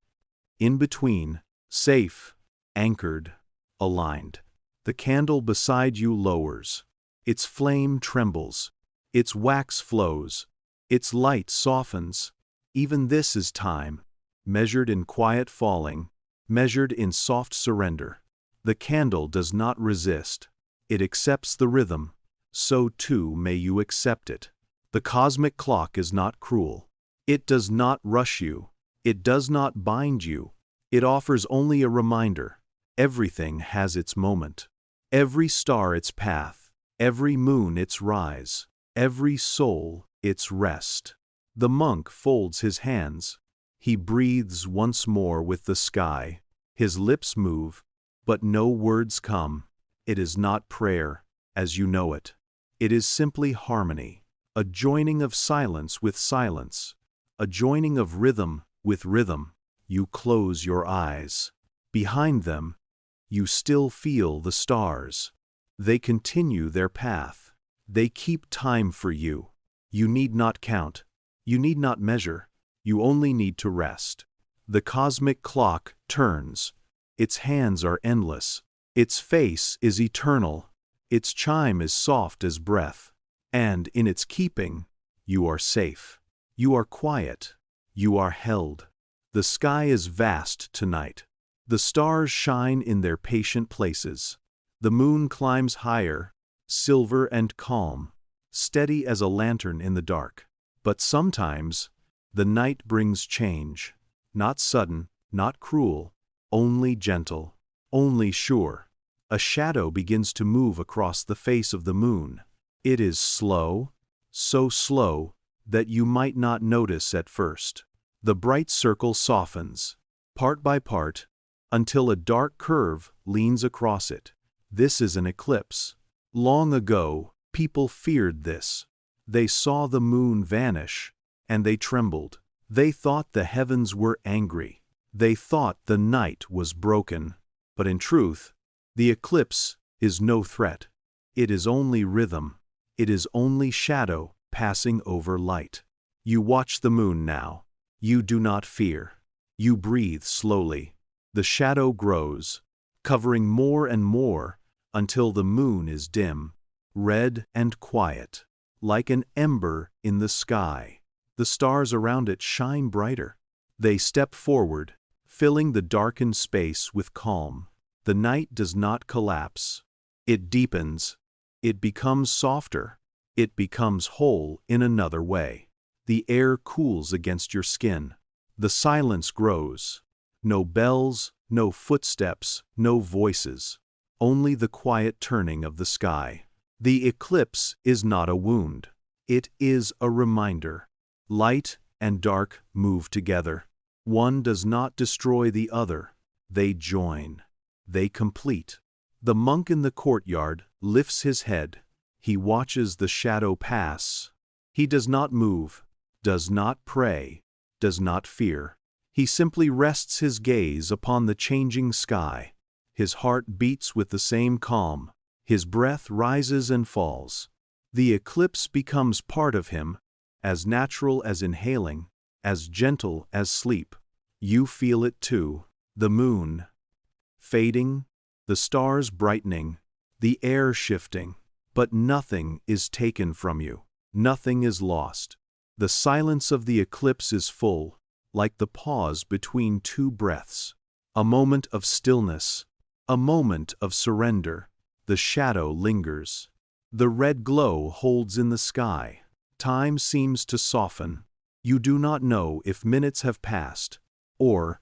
In between, safe, anchored, aligned. The candle beside you lowers. Its flame trembles. Its wax flows. Its light softens. Even this is time, measured in quiet falling, measured in soft surrender. The candle does not resist. It accepts the rhythm. So too may you accept it. The cosmic clock is not cruel. It does not rush you. It does not bind you. It offers only a reminder. Everything has its moment. Every star its path. Every moon its rise. Every soul its rest. The monk folds his hands. He breathes once more with the sky. His lips move, but no words come. It is not prayer, as you know it. It is simply harmony, a joining of silence with silence, a joining of rhythm with rhythm. You close your eyes. Behind them, you still feel the stars. They continue their path. They keep time for you. You need not count. You need not measure. You only need to rest. The cosmic clock turns. Its hands are endless. Its face is eternal. Its chime is soft as breath. And in its keeping, you are safe. You are quiet. You are held. The sky is vast tonight. The stars shine in their patient places. The moon climbs higher, silver and calm, steady as a lantern in the dark. But sometimes, the night brings change. Not sudden, not cruel, only gentle, only sure. A shadow begins to move across the face of the moon. It is slow, so slow that you might not notice at first. The bright circle softens, part by part, until a dark curve leans across it. This is an eclipse. Long ago, people feared this. They saw the moon vanish, and they trembled. They thought the heavens were angry. They thought the night was broken. But in truth, the eclipse is no threat. It is only rhythm. It is only shadow passing over light. You watch the moon now. You do not fear. You breathe slowly. The shadow grows, covering more and more until the moon is dim, red and quiet, like an ember in the sky. The stars around it shine brighter. They step forward, filling the darkened space with calm. The night does not collapse. It deepens. It becomes softer. It becomes whole in another way. The air cools against your skin. The silence grows. No bells, no footsteps, no voices. Only the quiet turning of the sky. The eclipse is not a wound. It is a reminder. Light and dark move together. One does not destroy the other. They join. They complete. The monk in the courtyard lifts his head. He watches the shadow pass. He does not move, does not pray, does not fear. He simply rests his gaze upon the changing sky. His heart beats with the same calm. His breath rises and falls. The eclipse becomes part of him, as natural as inhaling, as gentle as sleep. You feel it too. The moon fading, the stars brightening, the air shifting. But nothing is taken from you. Nothing is lost. The silence of the eclipse is full, like the pause between two breaths. A moment of stillness, a moment of surrender. The shadow lingers. The red glow holds in the sky. Time seems to soften. You do not know if minutes have passed, or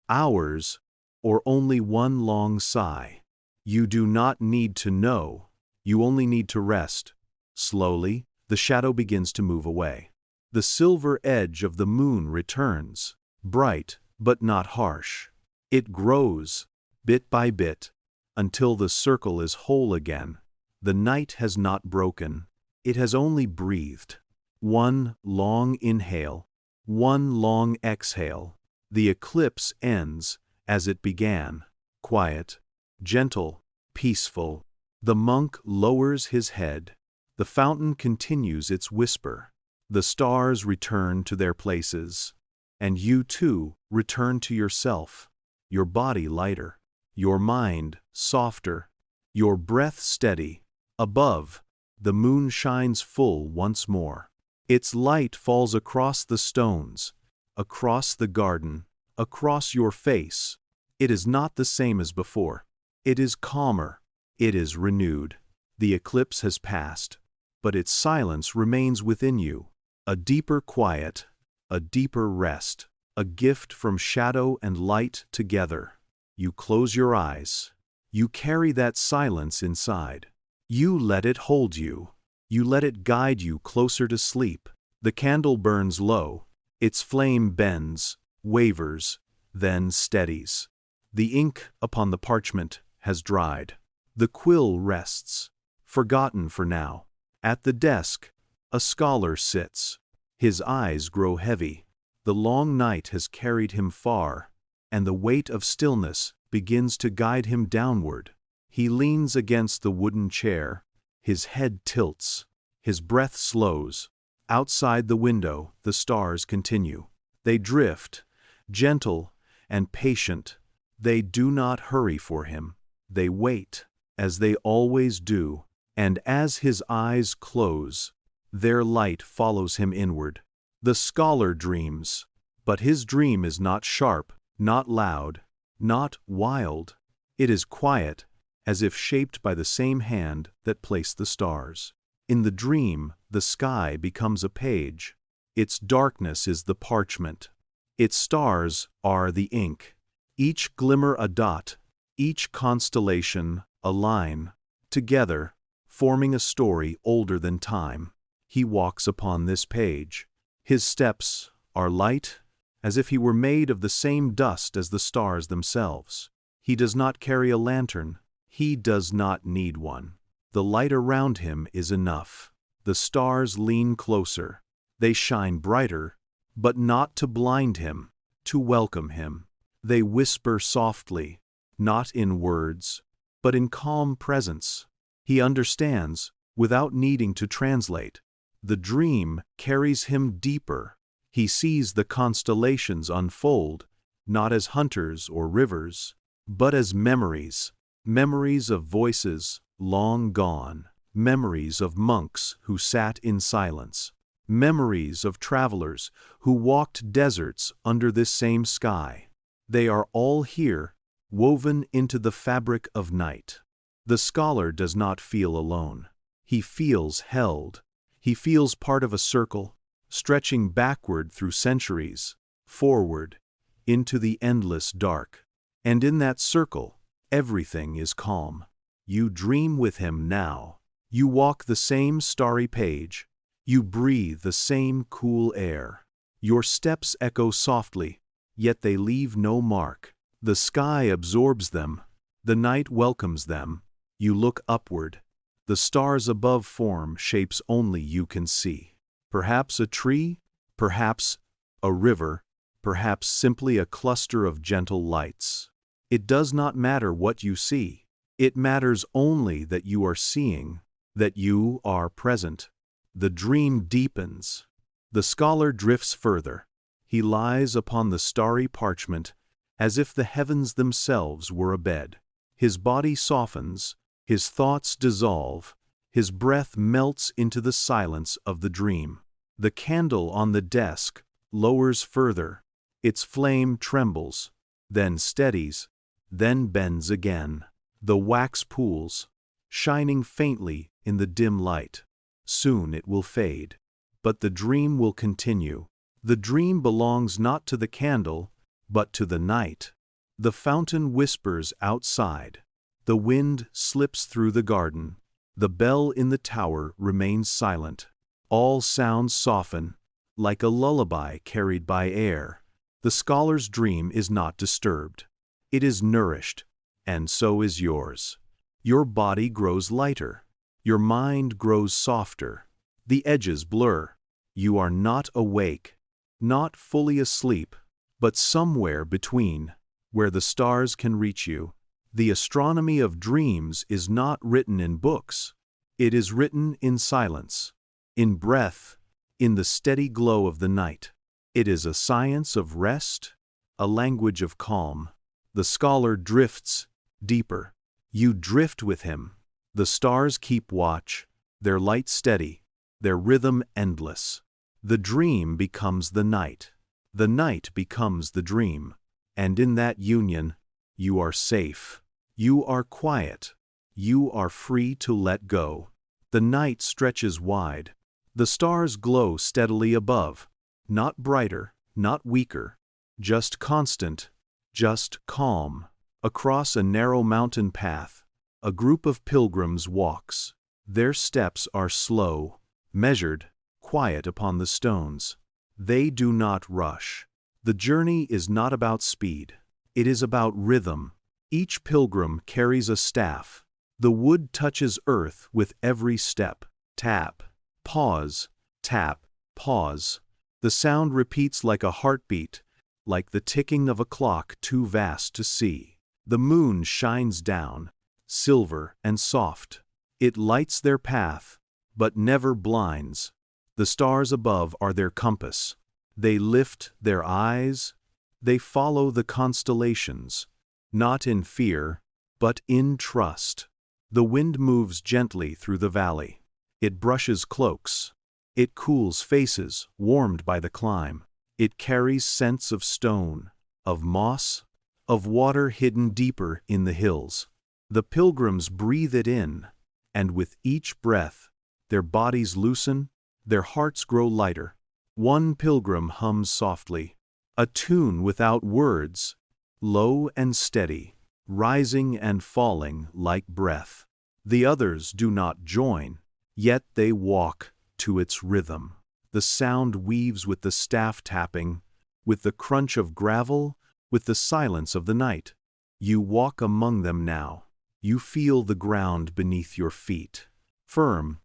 hours, or only one long sigh. You do not need to know. You only need to rest. Slowly, the shadow begins to move away. The silver edge of the moon returns, bright but not harsh. It grows, bit by bit, until the circle is whole again. The night has not broken. It has only breathed. One long inhale, one long exhale. The eclipse ends as it began, quiet, gentle, peaceful. The monk lowers his head. The fountain continues its whisper. The stars return to their places. And you too return to yourself, your body lighter, your mind softer, your breath steady. Above, the moon shines full once more. Its light falls across the stones, across the garden, across your face. It is not the same as before. It is calmer. It is renewed. The eclipse has passed, but its silence remains within you. A deeper quiet, a deeper rest, a gift from shadow and light together. You close your eyes. You carry that silence inside. You let it hold you. You let it guide you closer to sleep. The candle burns low. Its flame bends, wavers, then steadies. The ink upon the parchment has dried. The quill rests, forgotten for now. At the desk, a scholar sits. His eyes grow heavy. The long night has carried him far, and the weight of stillness begins to guide him downward. He leans against the wooden chair. His head tilts. His breath slows. Outside the window, the stars continue. They drift, gentle and patient. They do not hurry for him. They wait, as they always do, and as his eyes close, their light follows him inward. The scholar dreams, but his dream is not sharp, not loud, not wild. It is quiet, as if shaped by the same hand that placed the stars. In the dream, the sky becomes a page. Its darkness is the parchment. Its stars are the ink. Each glimmer a dot, each constellation a line. Together, forming a story older than time, he walks upon this page. His steps are light, as if he were made of the same dust as the stars themselves. He does not carry a lantern. He does not need one. The light around him is enough. The stars lean closer. They shine brighter, but not to blind him, to welcome him. They whisper softly, not in words, but in calm presence. He understands, without needing to translate. The dream carries him deeper. He sees the constellations unfold, not as hunters or rivers, but as memories. Memories of voices long gone. Memories of monks who sat in silence. Memories of travelers who walked deserts under this same sky. They are all here, woven into the fabric of night. The scholar does not feel alone. He feels held. He feels part of a circle, stretching backward through centuries, forward, into the endless dark. And in that circle, everything is calm. You dream with him now. You walk the same starry page. You breathe the same cool air. Your steps echo softly, yet they leave no mark. The sky absorbs them. The night welcomes them. You look upward. The stars above form shapes only you can see. Perhaps a tree, perhaps a river, perhaps simply a cluster of gentle lights. It does not matter what you see. It matters only that you are seeing, that you are present. The dream deepens. The scholar drifts further. He lies upon the starry parchment, as if the heavens themselves were a bed. His body softens, his thoughts dissolve, his breath melts into the silence of the dream. The candle on the desk lowers further. Its flame trembles, then steadies, then bends again. The wax pools, shining faintly in the dim light. Soon it will fade, but the dream will continue. The dream belongs not to the candle, but to the night. The fountain whispers outside. The wind slips through the garden. The bell in the tower remains silent. All sounds soften, like a lullaby carried by air. The scholar's dream is not disturbed. It is nourished, and so is yours. Your body grows lighter. Your mind grows softer. The edges blur. You are not awake, not fully asleep, but somewhere between, where the stars can reach you. The astronomy of dreams is not written in books. It is written in silence, in breath, in the steady glow of the night. It is a science of rest, a language of calm. The scholar drifts deeper. You drift with him. The stars keep watch, their light steady, their rhythm endless. The dream becomes the night. The night becomes the dream. And in that union, you are safe. You are quiet. You are free to let go. The night stretches wide. The stars glow steadily above, not brighter, not weaker, just constant, just calm. Across a narrow mountain path, a group of pilgrims walks. Their steps are slow, measured, quiet upon the stones. They do not rush. The journey is not about speed. It is about rhythm. Each pilgrim carries a staff. The wood touches earth with every step. Tap, pause, tap, pause. The sound repeats like a heartbeat, like the ticking of a clock too vast to see. The moon shines down, silver and soft. It lights their path, but never blinds. The stars above are their compass. They lift their eyes. They follow the constellations, not in fear, but in trust. The wind moves gently through the valley. It brushes cloaks. It cools faces warmed by the climb. It carries scents of stone, of moss, of water hidden deeper in the hills. The pilgrims breathe it in, and with each breath, their bodies loosen, their hearts grow lighter. One pilgrim hums softly, a tune without words, low and steady, rising and falling like breath. The others do not join, yet they walk to its rhythm. The sound weaves with the staff tapping, with the crunch of gravel, with the silence of the night. You walk among them now. You feel the ground beneath your feet. Firm,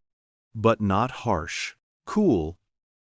but not harsh. Cool,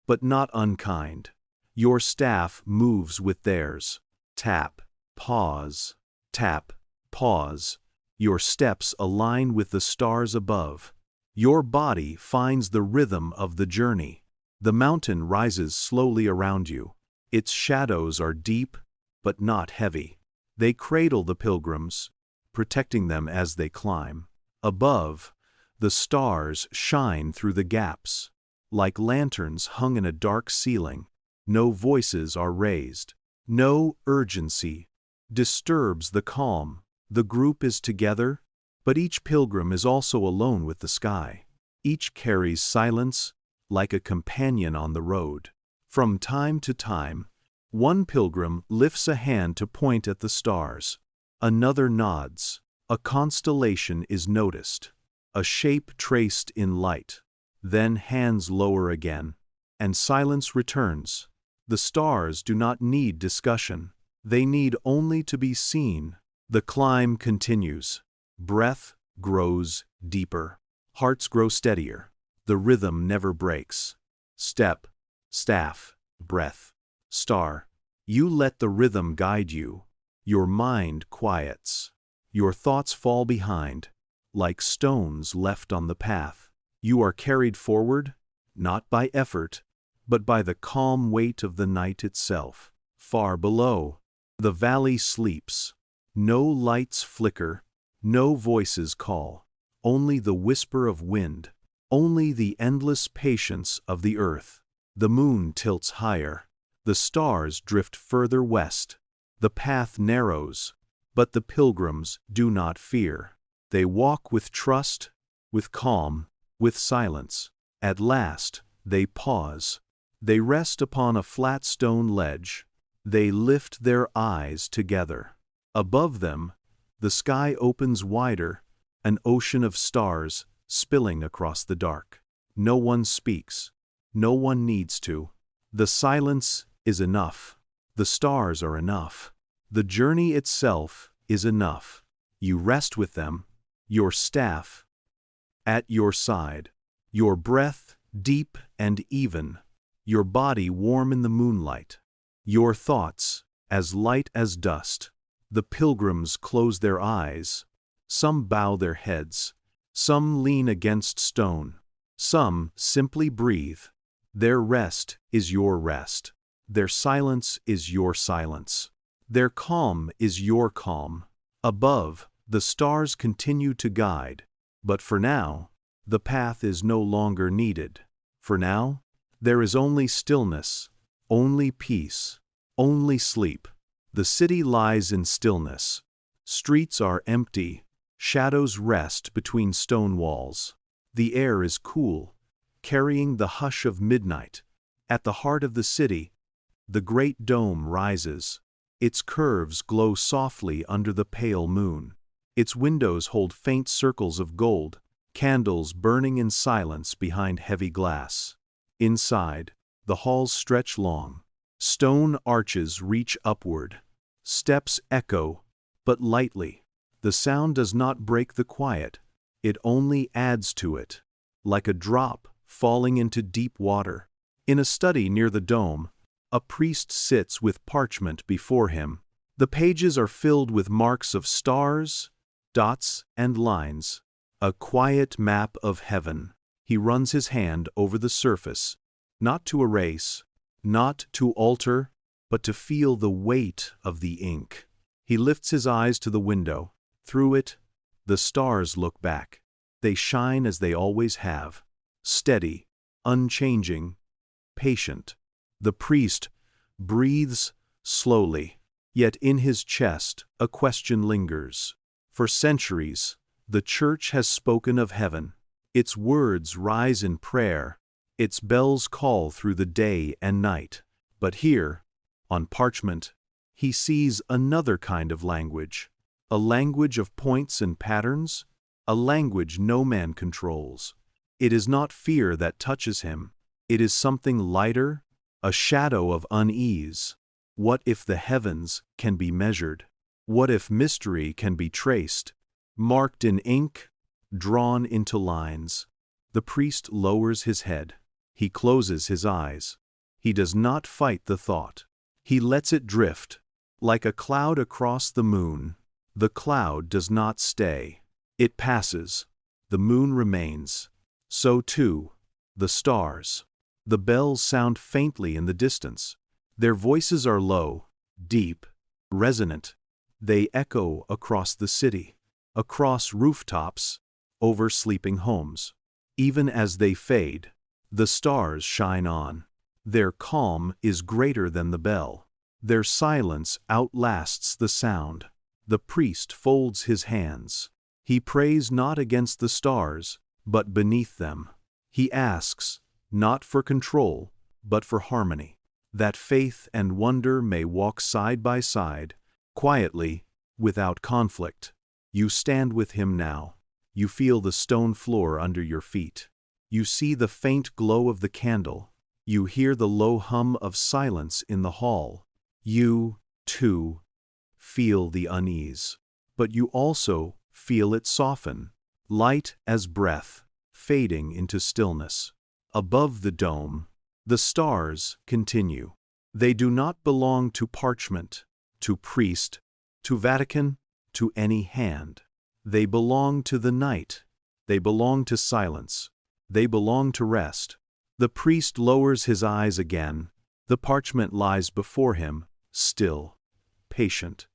but not unkind. Your staff moves with theirs. Tap, pause, tap, pause. Your steps align with the stars above. Your body finds the rhythm of the journey. The mountain rises slowly around you. Its shadows are deep, but not heavy. They cradle the pilgrims, protecting them as they climb. Above, the stars shine through the gaps. Like lanterns hung in a dark ceiling, no voices are raised. No urgency disturbs the calm. The group is together, but each pilgrim is also alone with the sky. Each carries silence like a companion on the road. From time to time, one pilgrim lifts a hand to point at the stars. Another nods. A constellation is noticed, a shape traced in light. Then hands lower again, and silence returns. The stars do not need discussion. They need only to be seen. The climb continues. Breath grows deeper. Hearts grow steadier. The rhythm never breaks. Step, staff, breath, star. You let the rhythm guide you. Your mind quiets. Your thoughts fall behind, like stones left on the path. You are carried forward, not by effort, but by the calm weight of the night itself. Far below, the valley sleeps. No lights flicker, no voices call, only the whisper of wind, only the endless patience of the earth. The moon tilts higher, the stars drift further west. The path narrows, but the pilgrims do not fear. They walk with trust, with calm, with silence. At last, they pause. They rest upon a flat stone ledge. They lift their eyes together. Above them, the sky opens wider, an ocean of stars spilling across the dark. No one speaks. No one needs to. The silence is enough. The stars are enough. The journey itself is enough. You rest with them, your staff at your side, your breath deep and even, your body warm in the moonlight, your thoughts as light as dust. The pilgrims close their eyes. Some bow their heads. Some lean against stone. Some simply breathe. Their rest is your rest. Their silence is your silence. Their calm is your calm. Above, the stars continue to guide. But for now, the path is no longer needed. For now, there is only stillness, only peace, only sleep. The city lies in stillness. Streets are empty. Shadows rest between stone walls. The air is cool, carrying the hush of midnight. At the heart of the city, the great dome rises. Its curves glow softly under the pale moon. Its windows hold faint circles of gold, candles burning in silence behind heavy glass. Inside, the halls stretch long. Stone arches reach upward. Steps echo, but lightly. The sound does not break the quiet. It only adds to it, like a drop falling into deep water. In a study near the dome, a priest sits with parchment before him. The pages are filled with marks of stars, dots, and lines. A quiet map of heaven. He runs his hand over the surface, not to erase, not to alter, but to feel the weight of the ink. He lifts his eyes to the window. Through it, the stars look back. They shine as they always have. Steady, unchanging, patient. The priest breathes slowly, yet in his chest a question lingers. For centuries, the Church has spoken of heaven. Its words rise in prayer. Its bells call through the day and night. But here, on parchment, he sees another kind of language. A language of points and patterns. A language no man controls. It is not fear that touches him. It is something lighter, a shadow of unease. What if the heavens can be measured? What if mystery can be traced? Marked in ink, drawn into lines. The priest lowers his head. He closes his eyes. He does not fight the thought. He lets it drift, like a cloud across the moon. The cloud does not stay. It passes. The moon remains. So too, the stars. The bells sound faintly in the distance. Their voices are low, deep, resonant. They echo across the city, across rooftops, over sleeping homes. Even as they fade, the stars shine on. Their calm is greater than the bell. Their silence outlasts the sound. The priest folds his hands. He prays not against the stars, but beneath them. He asks, not for control, but for harmony. That faith and wonder may walk side by side, quietly, without conflict. You stand with him now. You feel the stone floor under your feet. You see the faint glow of the candle. You hear the low hum of silence in the hall. You, too, feel the unease. But you also feel it soften, light as breath, fading into stillness. Above the dome, the stars continue. They do not belong to parchment, to priest, to Vatican, to any hand. They belong to the night. They belong to silence. They belong to rest. The priest lowers his eyes again. The parchment lies before him, still, patient,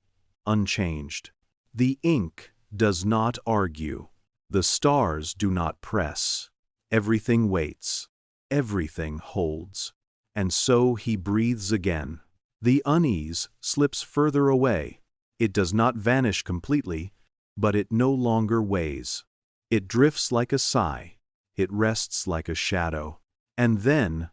unchanged. The ink does not argue. The stars do not press. Everything waits. Everything holds. And so he breathes again. The unease slips further away. It does not vanish completely, but it no longer weighs. It drifts like a sigh. It rests like a shadow. And then,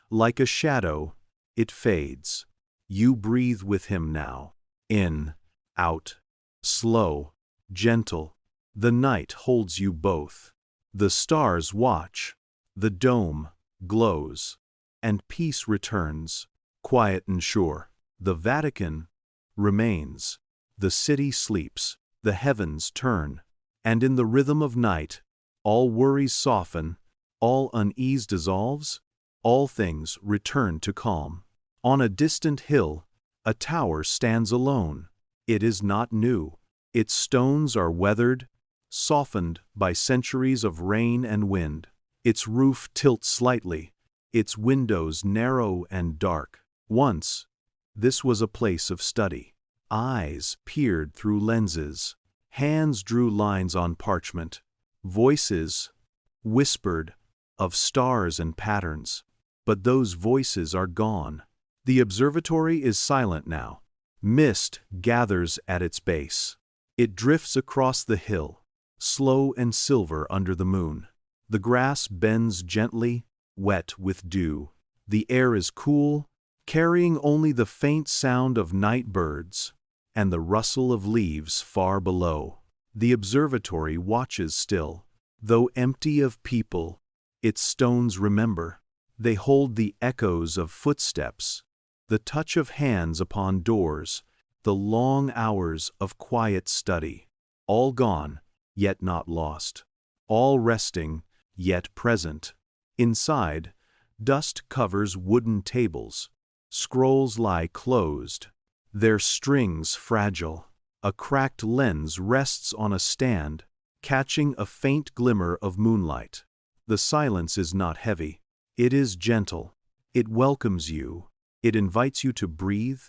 like a shadow, it fades. You breathe with him now. In, out, slow, gentle. The night holds you both. The stars watch. The dome glows. And peace returns, quiet and sure. The Vatican remains. The city sleeps. The heavens turn. And in the rhythm of night, all worries soften, all unease dissolves, all things return to calm. On a distant hill, a tower stands alone. It is not new. Its stones are weathered, softened by centuries of rain and wind. Its roof tilts slightly, its windows narrow and dark. Once, this was a place of study. Eyes peered through lenses. Hands drew lines on parchment. Voices whispered of stars and patterns. But those voices are gone. The observatory is silent now. Mist gathers at its base. It drifts across the hill, slow and silver under the moon. The grass bends gently, wet with dew. The air is cool, carrying only the faint sound of night birds and the rustle of leaves far below. The observatory watches still. Though empty of people, its stones remember. They hold the echoes of footsteps, the touch of hands upon doors, the long hours of quiet study. All gone, yet not lost. All resting, yet present. Inside, dust covers wooden tables. Scrolls lie closed, their strings fragile. A cracked lens rests on a stand, catching a faint glimmer of moonlight. The silence is not heavy. It is gentle. It welcomes you. It invites you to breathe,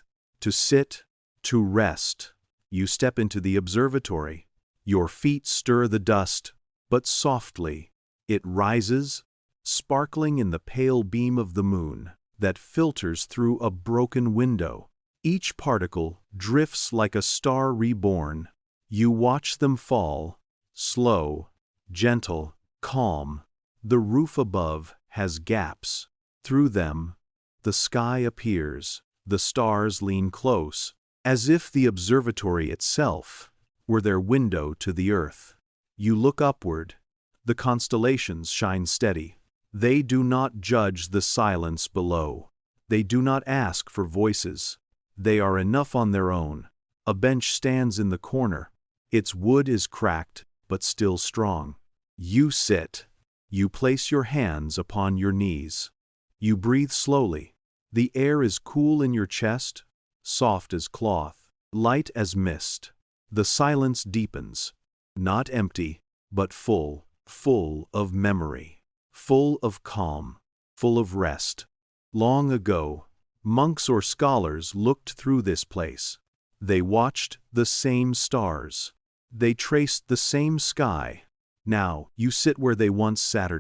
to sit, to rest. You step into the observatory. Your feet stir the dust, but softly. It rises, sparkling in the pale beam of the moon that filters through a broken window. Each particle drifts like a star reborn. You watch them fall, slow, gentle, calm. The roof above has gaps. Through them, the sky appears. The stars lean close, as if the observatory itself were their window to the earth. You look upward. The constellations shine steady. They do not judge the silence below. They do not ask for voices. They are enough on their own. A bench stands in the corner. Its wood is cracked, but still strong. You sit. You place your hands upon your knees. You breathe slowly. The air is cool in your chest, soft as cloth, light as mist. The silence deepens, not empty, but full, full of memory, full of calm, full of rest. Long ago, monks or scholars looked through this place. They watched the same stars. They traced the same sky. Now you sit where they once sat.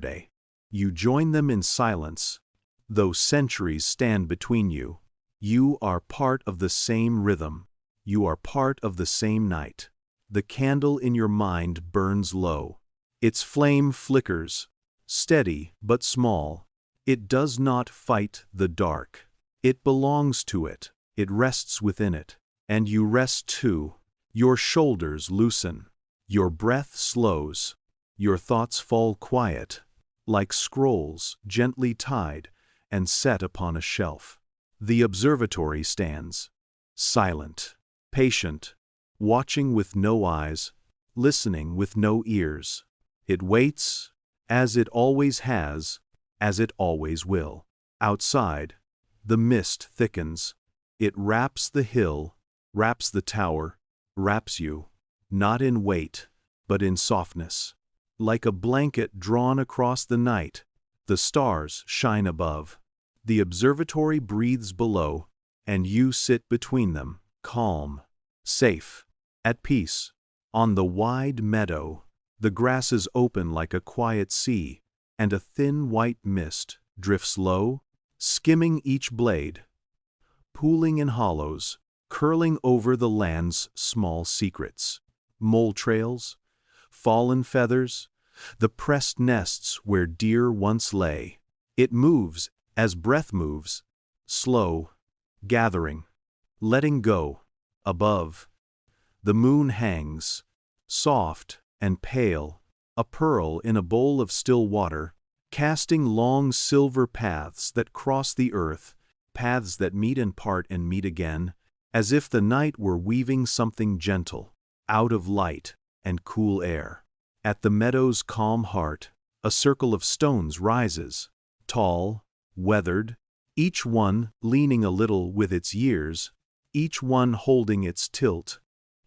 You join them in silence. Though centuries stand between you, you are part of the same rhythm. You are part of the same night. The candle in your mind burns low. Its flame flickers, steady but small. It does not fight the dark. It belongs to it. It rests within it. And you rest too. Your shoulders loosen. Your breath slows. Your thoughts fall quiet, like scrolls gently tied and set upon a shelf. The observatory stands, silent, patient, watching with no eyes, listening with no ears. It waits, as it always has, as it always will. Outside, the mist thickens. It wraps the hill, wraps the tower, wraps you, not in weight, but in softness. Like a blanket drawn across the night, the stars shine above. The observatory breathes below, and you sit between them, calm, safe, at peace. On the wide meadow, the grass is open like a quiet sea, and a thin white mist drifts low, skimming each blade, pooling in hollows, curling over the land's small secrets. Mole trails, fallen feathers, the pressed nests where deer once lay. It moves as breath moves, slow, gathering, letting go. Above, the moon hangs, soft and pale, a pearl in a bowl of still water, casting long silver paths that cross the earth, paths that meet and part and meet again, as if the night were weaving something gentle, out of light and cool air. At the meadow's calm heart, a circle of stones rises, tall, weathered, each one leaning a little with its years, each one holding its tilt,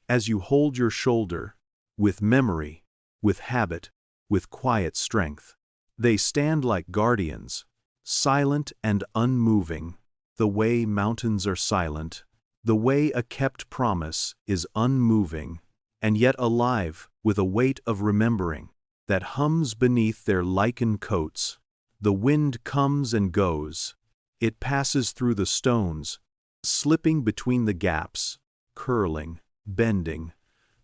as you hold your shoulder, with memory, with habit, with quiet strength. They stand like guardians, silent and unmoving, the way mountains are silent, the way a kept promise is unmoving, and yet alive with a weight of remembering that hums beneath their lichen coats. The wind comes and goes. It passes through the stones, slipping between the gaps, curling, bending,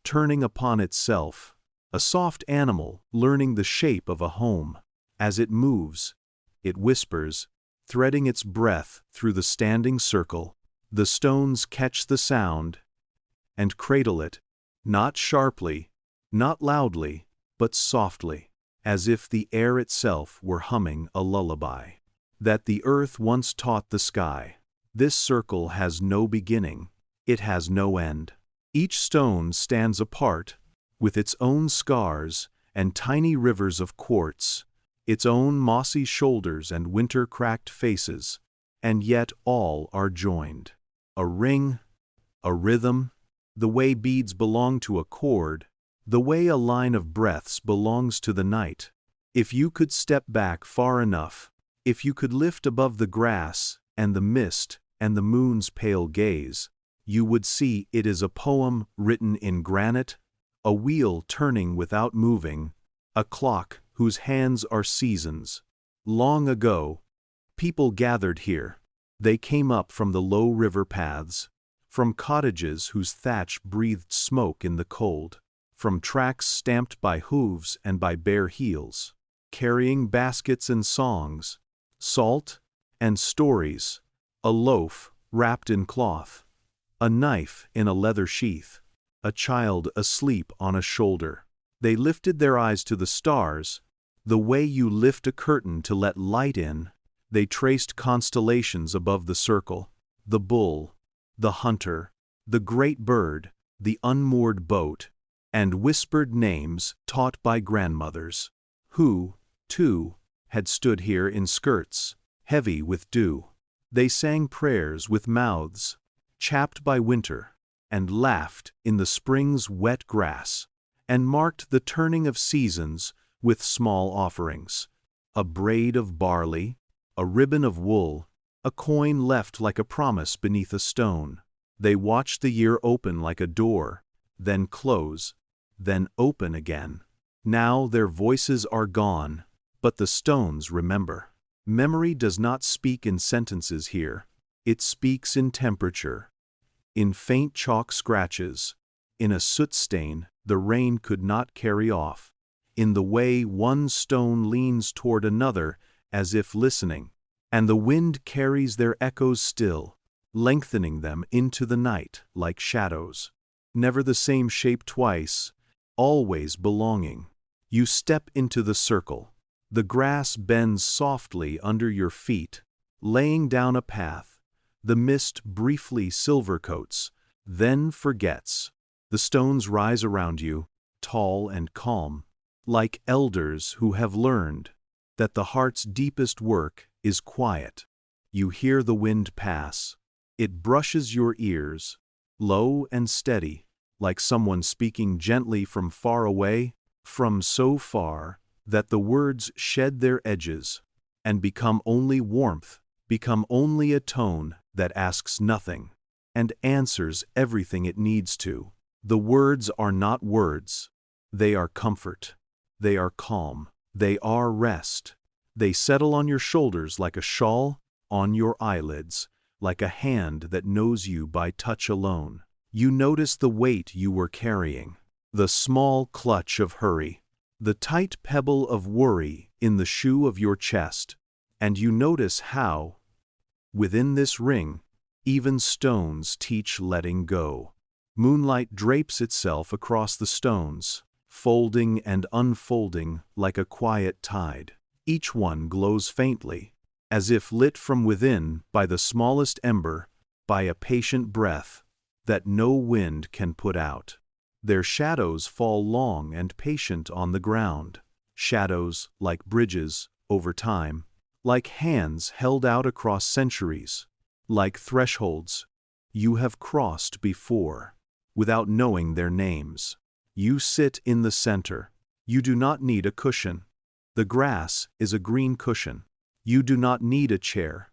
turning upon itself, a soft animal learning the shape of a home. As it moves, it whispers, threading its breath through the standing circle. The stones catch the sound and cradle it, not sharply, not loudly, but softly, as if the air itself were humming a lullaby that the earth once taught the sky. This circle has no beginning, it has no end. Each stone stands apart, with its own scars and tiny rivers of quartz, its own mossy shoulders and winter-cracked faces, and yet all are joined. A ring, a rhythm, the way beads belong to a chord, the way a line of breaths belongs to the night. If you could step back far enough, if you could lift above the grass and the mist and the moon's pale gaze, you would see it is a poem written in granite, a wheel turning without moving, a clock whose hands are seasons. Long ago, people gathered here. They came up from the low river paths, from cottages whose thatch breathed smoke in the cold, from tracks stamped by hooves and by bare heels, carrying baskets and songs, salt and stories, a loaf wrapped in cloth, a knife in a leather sheath, a child asleep on a shoulder. They lifted their eyes to the stars, the way you lift a curtain to let light in. They traced constellations above the circle, the bull, the hunter, the great bird, the unmoored boat, and whispered names taught by grandmothers, who, too, had stood here in skirts, heavy with dew. They sang prayers with mouths, chapped by winter, and laughed in the spring's wet grass, and marked the turning of seasons with small offerings, a braid of barley, a ribbon of wool, a coin left like a promise beneath a stone. They watched the year open like a door, then close, then open again. Now their voices are gone, but the stones remember. Memory does not speak in sentences here. It speaks in temperature, in faint chalk scratches, in a soot stain the rain could not carry off, in the way one stone leans toward another as if listening, and the wind carries their echoes still, lengthening them into the night like shadows. Never the same shape twice, always belonging. You step into the circle. The grass bends softly under your feet, laying down a path. The mist briefly silvercoats, then forgets. The stones rise around you, tall and calm, like elders who have learned that the heart's deepest work is quiet. You hear the wind pass. It brushes your ears, low and steady, like someone speaking gently from far away, from so far that the words shed their edges and become only warmth, become only a tone that asks nothing and answers everything it needs to. The words are not words. They are comfort. They are calm. They are rest. They settle on your shoulders like a shawl, on your eyelids, like a hand that knows you by touch alone. You notice the weight you were carrying, the small clutch of hurry, the tight pebble of worry in the shoe of your chest, and you notice how, within this ring, even stones teach letting go. Moonlight drapes itself across the stones, folding and unfolding like a quiet tide. Each one glows faintly, as if lit from within by the smallest ember, by a patient breath that no wind can put out. Their shadows fall long and patient on the ground, shadows like bridges over time, like hands held out across centuries, like thresholds you have crossed before, without knowing their names. You sit in the center. You do not need a cushion. The grass is a green cushion. You do not need a chair.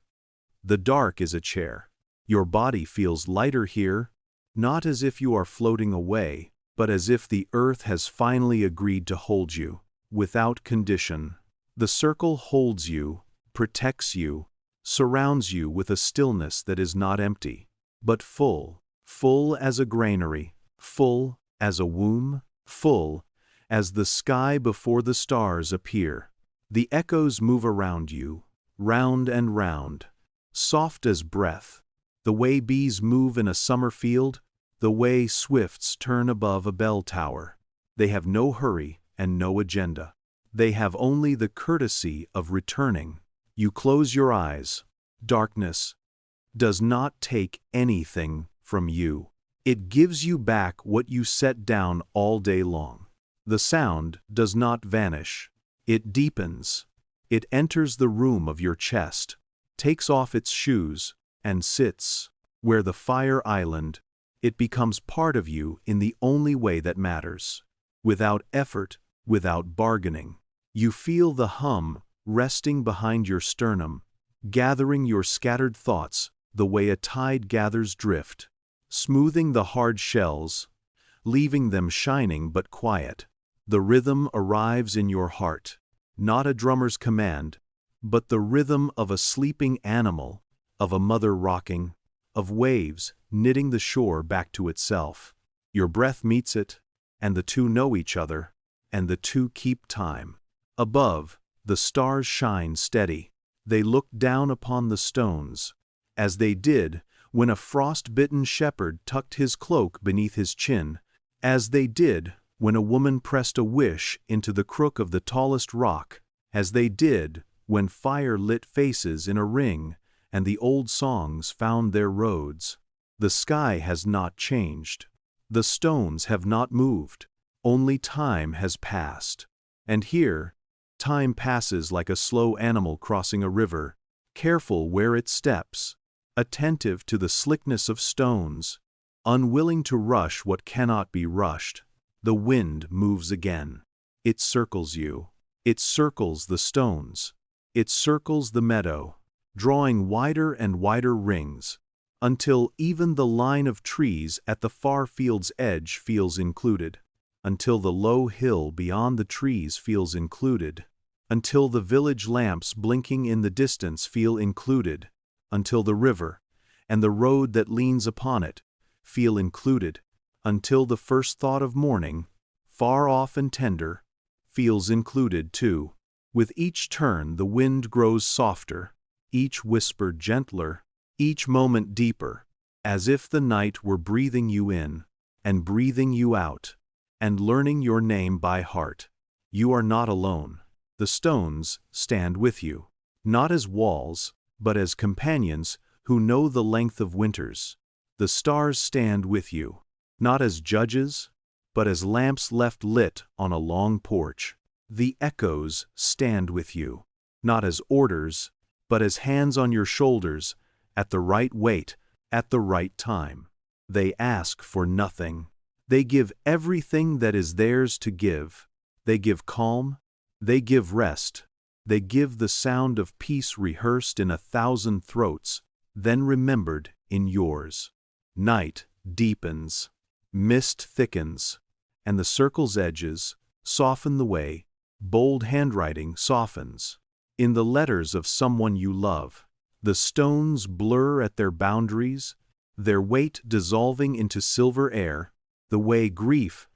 The dark is a chair. Your body feels lighter here, not as if you are floating away, but as if the earth has finally agreed to hold you, without condition. The circle holds you, protects you, surrounds you with a stillness that is not empty, but full, full as a granary, full as a womb, full as the sky before the stars appear. The echoes move around you, round and round, soft as breath, the way bees move in a summer field, the way swifts turn above a bell tower. They have no hurry and no agenda. They have only the courtesy of returning. You close your eyes. Darkness does not take anything from you. It gives you back what you set down all day long. The sound does not vanish. It deepens. It enters the room of your chest, takes off its shoes, and sits where the fire island. It becomes part of you in the only way that matters. Without effort, without bargaining. You feel the hum resting behind your sternum, gathering your scattered thoughts the way a tide gathers drift, smoothing the hard shells, leaving them shining but quiet. The rhythm arrives in your heart, not a drummer's command, but the rhythm of a sleeping animal, of a mother rocking, of waves knitting the shore back to itself. Your breath meets it, and the two know each other, and the two keep time. Above, the stars shine steady. They look down upon the stones, as they did when a frost-bitten shepherd tucked his cloak beneath his chin, as they did when a woman pressed a wish into the crook of the tallest rock, as they did when fire lit faces in a ring and the old songs found their roads. The sky has not changed. The stones have not moved. Only time has passed. And here, time passes like a slow animal crossing a river, careful where it steps, attentive to the slickness of stones, unwilling to rush what cannot be rushed. The wind moves again. It circles you. It circles the stones. It circles the meadow, drawing wider and wider rings, until even the line of trees at the far field's edge feels included, until the low hill beyond the trees feels included, until the village lamps blinking in the distance feel included, until the river and the road that leans upon it feel included, until the first thought of morning, far off and tender, feels included too. With each turn the wind grows softer, each whisper gentler, each moment deeper, as if the night were breathing you in and breathing you out, and learning your name by heart. You are not alone. The stones stand with you, not as walls, but as companions who know the length of winters. The stars stand with you, not as judges, but as lamps left lit on a long porch. The echoes stand with you, not as orders, but as hands on your shoulders, at the right weight, at the right time. They ask for nothing. They give everything that is theirs to give. They give calm. They give rest. They give the sound of peace rehearsed in 1,000 throats, then remembered in yours. Night deepens. Mist thickens. And the circle's edges soften the way. Bold handwriting softens. In the letters of someone you love, the stones blur at their boundaries, their weight dissolving into silver air, the way grief,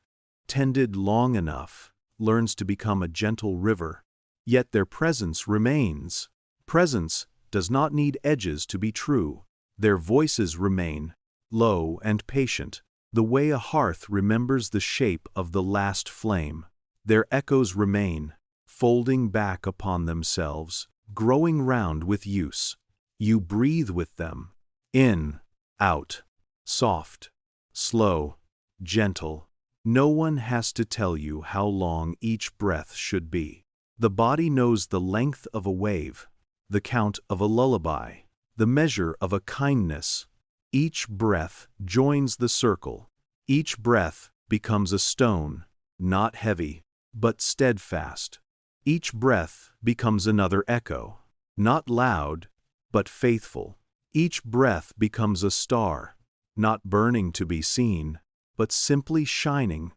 tended long enough, learns to become a gentle river. Yet their presence remains. Presence does not need edges to be true. Their voices remain, low and patient, the way a hearth remembers the shape of the last flame. Their echoes remain, folding back upon themselves, growing round with use. You breathe with them, in, out, soft, slow, gentle. No one has to tell you how long each breath should be. The body knows the length of a wave, the count of a lullaby, the measure of a kindness. Each breath joins the circle. Each breath becomes a stone, not heavy, but steadfast. Each breath becomes another echo, not loud, but faithful. Each breath becomes a star, not burning to be seen, but simply shining,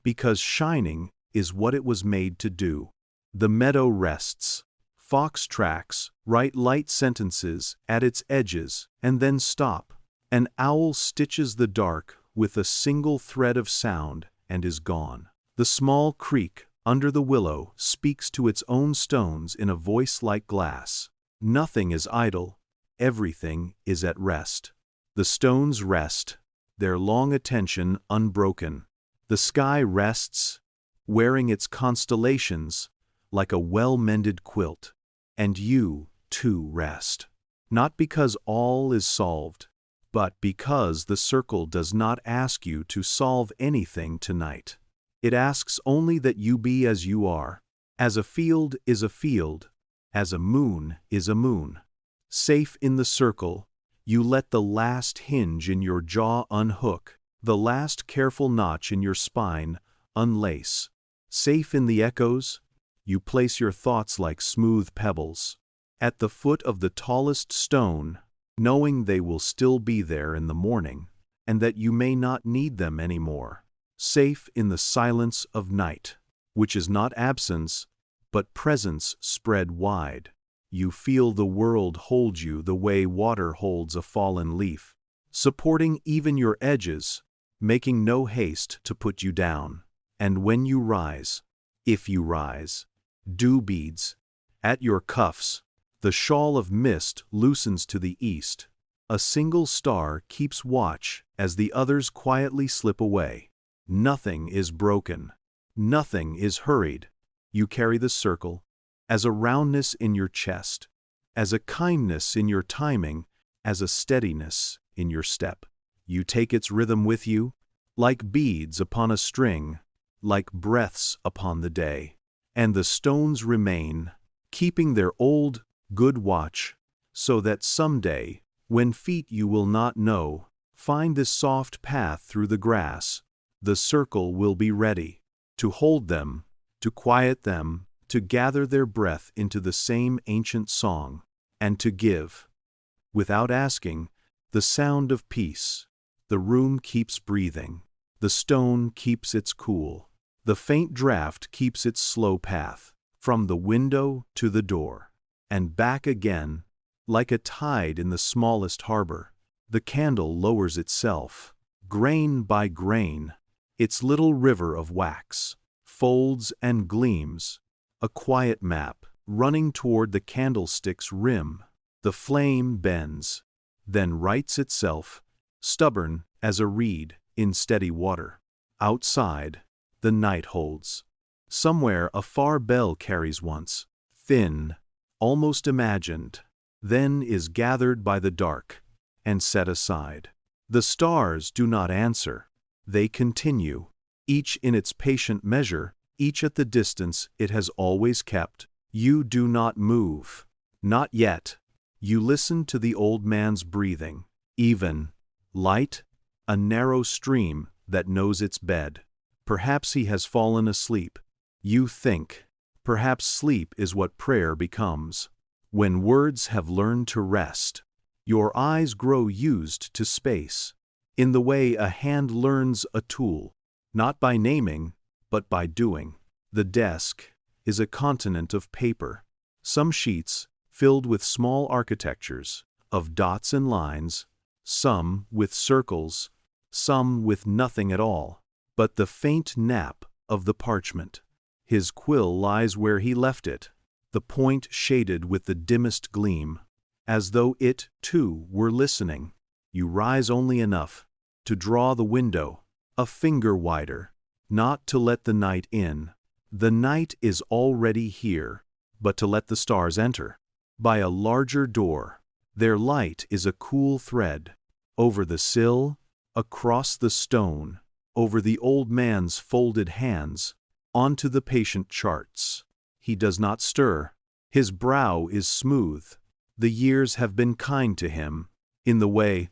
because shining is what it was made to do. The meadow rests. Fox tracks write light sentences at its edges and then stop. An owl stitches the dark with a single thread of sound and is gone. The small creek under the willow speaks to its own stones in a voice like glass. Nothing is idle. Everything is at rest. The stones rest, their long attention unbroken. The sky rests, wearing its constellations like a well-mended quilt. And you, too, rest. Not because all is solved, but because the circle does not ask you to solve anything tonight. It asks only that you be as you are. As a field is a field, as a moon is a moon. Safe in the circle, you let the last hinge in your jaw unhook, the last careful notch in your spine unlace. Safe in the echoes, you place your thoughts like smooth pebbles at the foot of the tallest stone, knowing they will still be there in the morning, and that you may not need them anymore. Safe in the silence of night, which is not absence, but presence spread wide. You feel the world hold you the way water holds a fallen leaf, supporting even your edges, making no haste to put you down. And when you rise, if you rise, dew beads at your cuffs, the shawl of mist loosens to the east. A single star keeps watch as the others quietly slip away. Nothing is broken. Nothing is hurried. You carry the circle as a roundness in your chest, as a kindness in your timing, as a steadiness in your step. You take its rhythm with you, like beads upon a string, like breaths upon the day. And the stones remain, keeping their old, good watch, so that someday, when feet you will not know find this soft path through the grass, the circle will be ready to hold them, to quiet them, to gather their breath into the same ancient song, and to give, without asking, the sound of peace. The room keeps breathing. The stone keeps its cool. The faint draft keeps its slow path, from the window to the door, and back again, like a tide in the smallest harbor. The candle lowers itself, grain by grain, its little river of wax, folds and gleams, a quiet map, running toward the candlestick's rim. The flame bends, then rights itself, stubborn as a reed in steady water. Outside, the night holds. Somewhere a far bell carries once, thin, almost imagined, then is gathered by the dark, and set aside. The stars do not answer, they continue, each in its patient measure, each at the distance it has always kept. You do not move. Not yet. You listen to the old man's breathing, even, light, a narrow stream that knows its bed. Perhaps he has fallen asleep. You think. Perhaps sleep is what prayer becomes. When words have learned to rest, your eyes grow used to space, in the way a hand learns a tool, not by naming, but by doing. The desk is a continent of paper, some sheets filled with small architectures of dots and lines, some with circles, some with nothing at all, but the faint nap of the parchment. His quill lies where he left it, the point shaded with the dimmest gleam, as though it, too, were listening. You rise only enough to draw the window a finger wider, not to let the night in. The night is already here, but to let the stars enter. By a larger door, their light is a cool thread, over the sill, across the stone, over the old man's folded hands, onto the patient charts. He does not stir. His brow is smooth. The years have been kind to him, in the way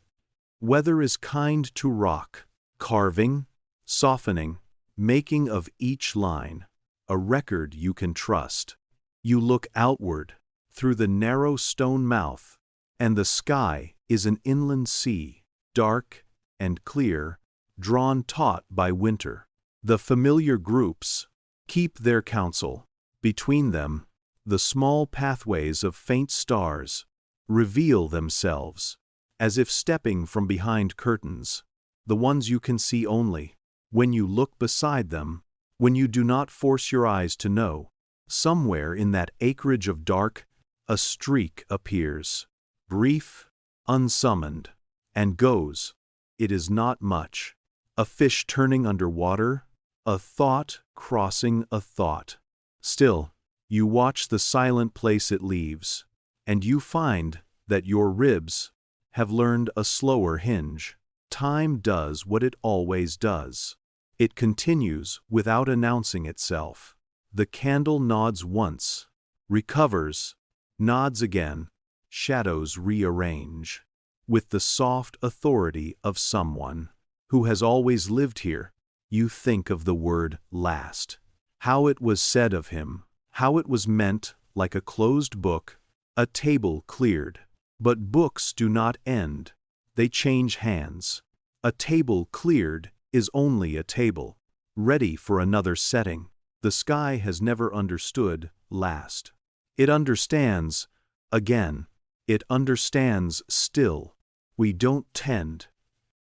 weather is kind to rock, carving, softening, making of each line a record you can trust. You look outward, through the narrow stone mouth, and the sky is an inland sea, dark and clear, drawn taut by winter. The familiar groups keep their counsel. Between them, the small pathways of faint stars reveal themselves, as if stepping from behind curtains, the ones you can see only when you look beside them, when you do not force your eyes to know. Somewhere in that acreage of dark, a streak appears, brief, unsummoned, and goes. It is not much. A fish turning under water, a thought crossing a thought. Still, you watch the silent place it leaves, and you find that your ribs have learned a slower hinge. Time does what it always does. It continues without announcing itself. The candle nods once, recovers, nods again, shadows rearrange. With the soft authority of someone who has always lived here, you think of the word last. How it was said of him, how it was meant like a closed book, a table cleared. But books do not end, they change hands. A table cleared is only a table, ready for another setting. The sky has never understood last. It understands, again. It understands still. We don't tend.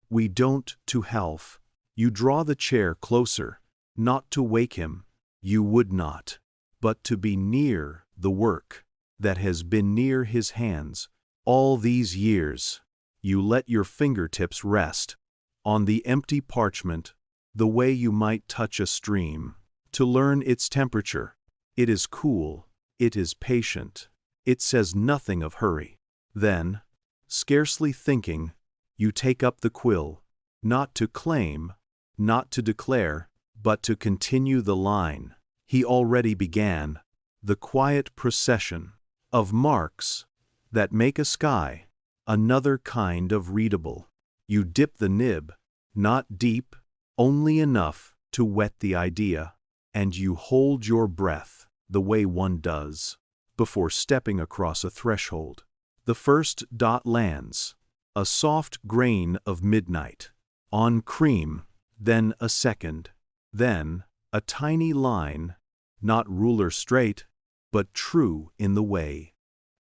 We don't to health. You draw the chair closer, not to wake him. You would not, but to be near the work that has been near his hands all these years. You let your fingertips rest on the empty parchment, the way you might touch a stream, to learn its temperature. It is cool, it is patient, it says nothing of hurry. Then, scarcely thinking, you take up the quill, not to claim, not to declare, but to continue the line he already began, the quiet procession of marks that make a sky another kind of readable. You dip the nib, not deep, only enough to wet the idea, and you hold your breath the way one does before stepping across a threshold. The first dot lands, a soft grain of midnight, on cream, then a second, then a tiny line, not ruler straight, but true in the way.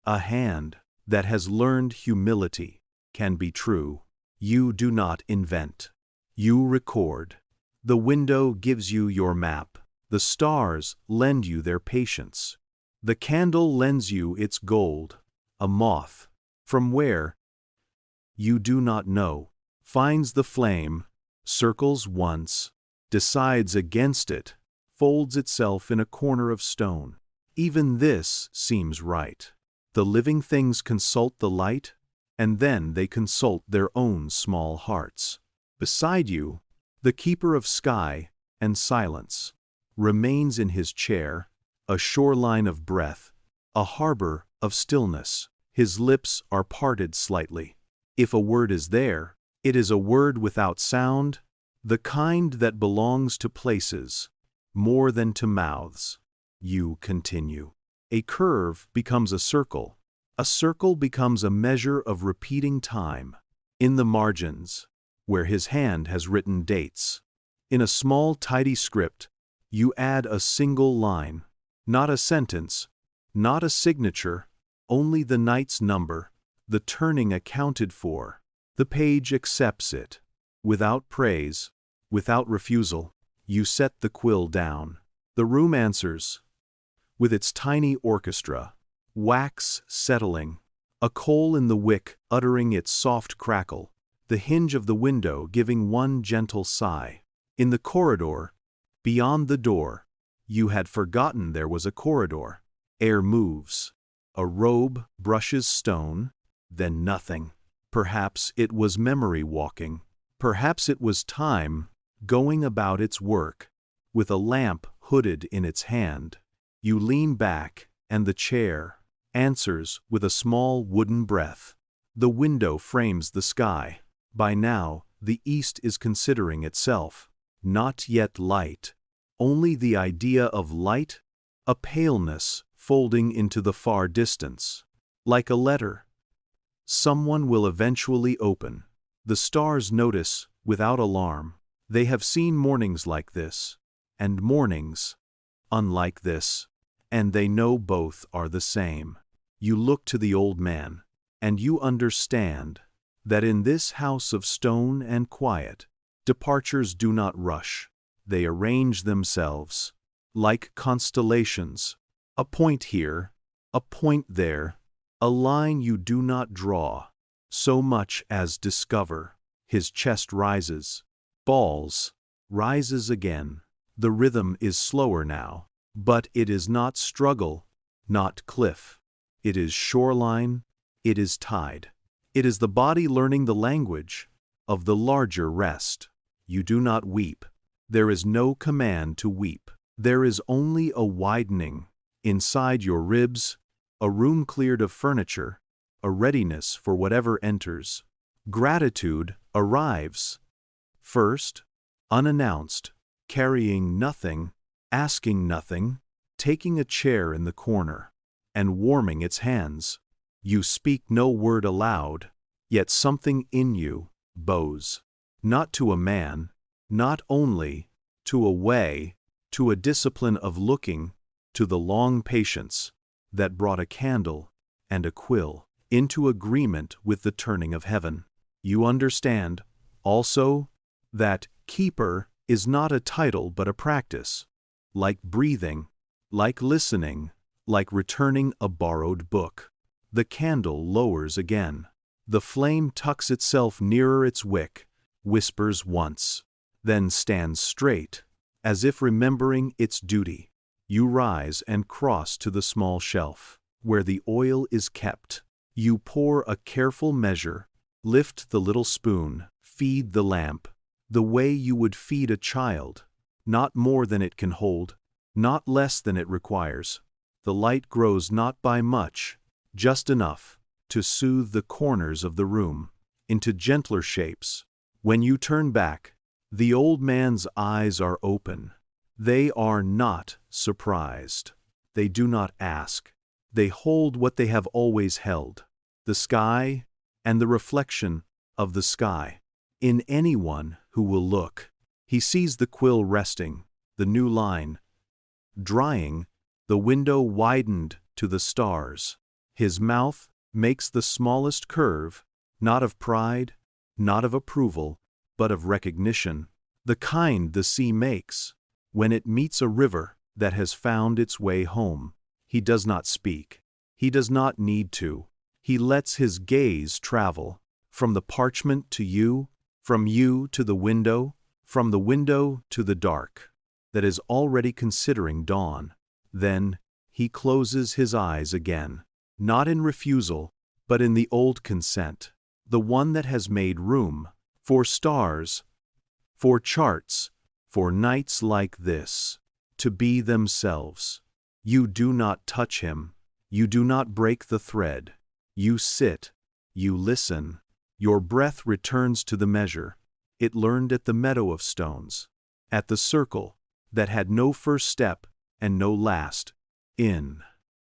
A hand that has learned humility can be true. You do not invent. You record. The window gives you your map. The stars lend you their patience. The candle lends you its gold. A moth, from where you do not know, finds the flame, circles once, decides against it, folds itself in a corner of stone. Even this seems right. The living things consult the light, and then they consult their own small hearts. Beside you, the keeper of sky and silence remains in his chair, a shoreline of breath, a harbor of stillness. His lips are parted slightly. If a word is there, it is a word without sound, the kind that belongs to places more than to mouths. You continue. A curve becomes a circle becomes a measure of repeating time. In the margins, where his hand has written dates, in a small tidy script, you add a single line, not a sentence, not a signature, only the night's number, the turning accounted for. The page accepts it. Without praise, without refusal, you set the quill down. The room answers, with its tiny orchestra, wax settling, a coal in the wick uttering its soft crackle, the hinge of the window giving one gentle sigh. In the corridor, beyond the door, you had forgotten there was a corridor. Air moves. A robe brushes stone, then nothing. Perhaps it was memory walking. Perhaps it was time going about its work, with a lamp hooded in its hand. You lean back, and the chair answers with a small wooden breath. The window frames the sky. By now, the east is considering itself. Not yet light, only the idea of light, a paleness folding into the far distance. Like a letter someone will eventually open. The stars notice without alarm. They have seen mornings like this, and mornings unlike this, and they know both are the same. You look to the old man, and you understand that in this house of stone and quiet, departures do not rush. They arrange themselves, like constellations, a point here, a point there, a line you do not draw, so much as discover. His chest rises, falls, rises again. The rhythm is slower now, but it is not struggle, not cliff. It is shoreline, it is tide. It is the body learning the language of the larger rest. You do not weep. There is no command to weep. There is only a widening. Inside your ribs, a room cleared of furniture, a readiness for whatever enters. Gratitude arrives. First, unannounced, carrying nothing, asking nothing, taking a chair in the corner, and warming its hands. You speak no word aloud, yet something in you bows. Not to a man, not only, to a way, to a discipline of looking, to the long patience that brought a candle and a quill into agreement with the turning of heaven. You understand, also, that keeper is not a title but a practice, like breathing, like listening, like returning a borrowed book. The candle lowers again. The flame tucks itself nearer its wick, whispers once, then stands straight, as if remembering its duty. You rise and cross to the small shelf, where the oil is kept. You pour a careful measure, lift the little spoon, feed the lamp, the way you would feed a child, not more than it can hold, not less than it requires. The light grows not by much, just enough to soothe the corners of the room into gentler shapes. When you turn back, the old man's eyes are open. They are not surprised. They do not ask. They hold what they have always held, the sky and the reflection of the sky. In anyone who will look, he sees the quill resting, the new line drying, the window widened to the stars. His mouth makes the smallest curve, not of pride, not of approval, but of recognition, the kind the sea makes when it meets a river that has found its way home. He does not speak. He does not need to. He lets his gaze travel from the parchment to you, from you to the window, from the window to the dark. that is already considering dawn. Then, he closes his eyes again, not in refusal, but in the old consent, the one that has made room for stars, for charts, for nights like this, to be themselves. You do not touch him, you do not break the thread. You sit, you listen, your breath returns to the measure it learned at the meadow of stones, at the circle that had no first step and no last. In,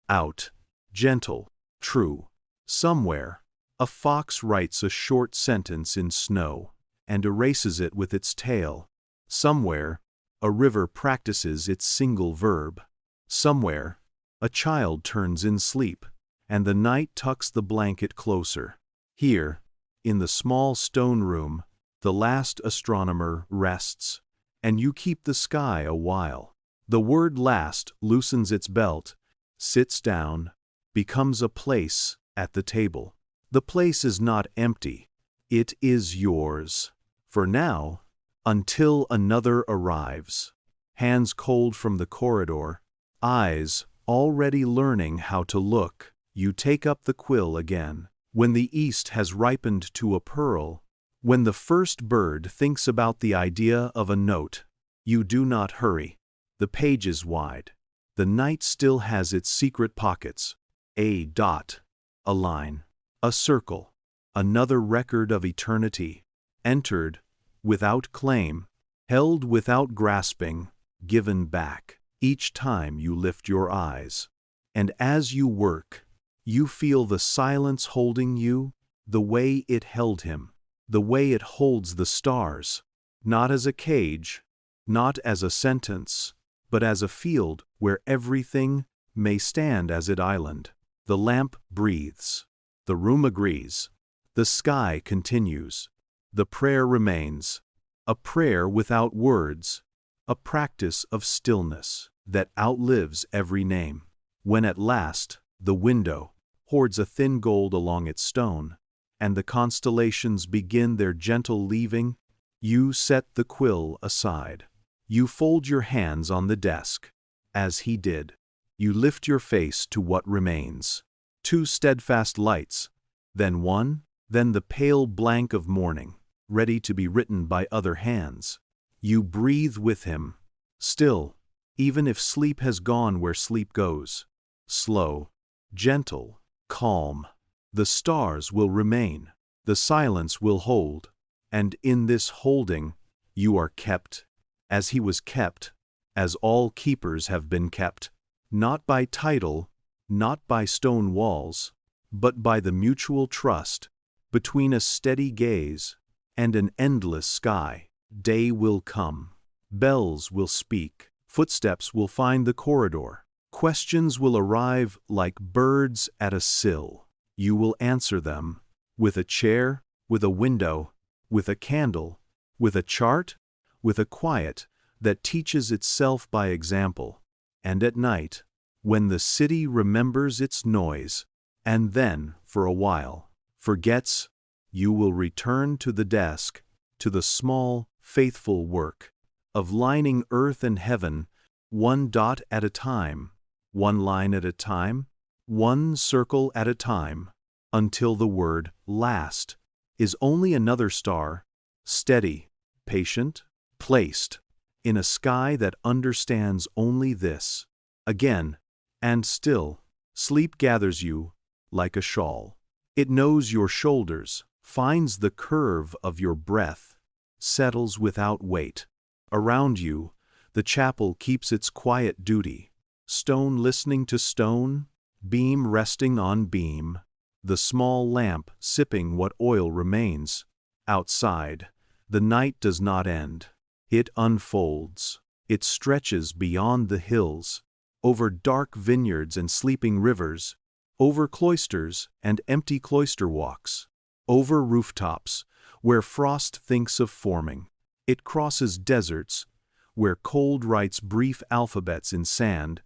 out, gentle, true. Somewhere, a fox writes a short sentence in snow and erases it with its tail. Somewhere, a river practices its single verb. Somewhere, a child turns in sleep, and the night tucks the blanket closer. Here, in the small stone room, the last astronomer rests, and you keep the sky a while. The word last loosens its belt, sits down, becomes a place at the table. The place is not empty, it is yours. For now, until another arrives. Hands cold from the corridor, eyes already learning how to look, you take up the quill again. When the east has ripened to a pearl, when the first bird thinks about the idea of a note, you do not hurry. The page is wide. The night still has its secret pockets. A dot, a line, a circle, another record of eternity, entered without claim, held without grasping, given back, each time you lift your eyes. And as you work, you feel the silence holding you, the way it held him, the way it holds the stars, not as a cage, not as a sentence, but as a field where everything may stand as an island. The lamp breathes. The room agrees. The sky continues. The prayer remains. A prayer without words. A practice of stillness that outlives every name. When at last, the window hoards a thin gold along its stone, and the constellations begin their gentle leaving, you set the quill aside. You fold your hands on the desk, as he did. You lift your face to what remains. 2 steadfast lights, then one, then the pale blank of morning, ready to be written by other hands. You breathe with him, still, even if sleep has gone where sleep goes. Slow, gentle, calm. The stars will remain, the silence will hold, and in this holding, you are kept, as he was kept, as all keepers have been kept, not by title, not by stone walls, but by the mutual trust, between a steady gaze and an endless sky. Day will come, bells will speak, footsteps will find the corridor, questions will arrive like birds at a sill. You will answer them, with a chair, with a window, with a candle, with a chart, with a quiet that teaches itself by example. And at night, when the city remembers its noise, and then, for a while, forgets, you will return to the desk, to the small, faithful work of lining earth and heaven, one dot at a time, one line at a time, one circle at a time, until the word last is only another star, steady, patient, placed in a sky that understands only this. Again, and still, sleep gathers you like a shawl. It knows your shoulders, finds the curve of your breath, settles without weight. Around you, the chapel keeps its quiet duty, stone listening to stone, beam resting on beam, the small lamp sipping what oil remains. Outside, the night does not end. It unfolds. It stretches beyond the hills, over dark vineyards and sleeping rivers, over cloisters and empty cloister walks, over rooftops, where frost thinks of forming. It crosses deserts, where cold writes brief alphabets in sand,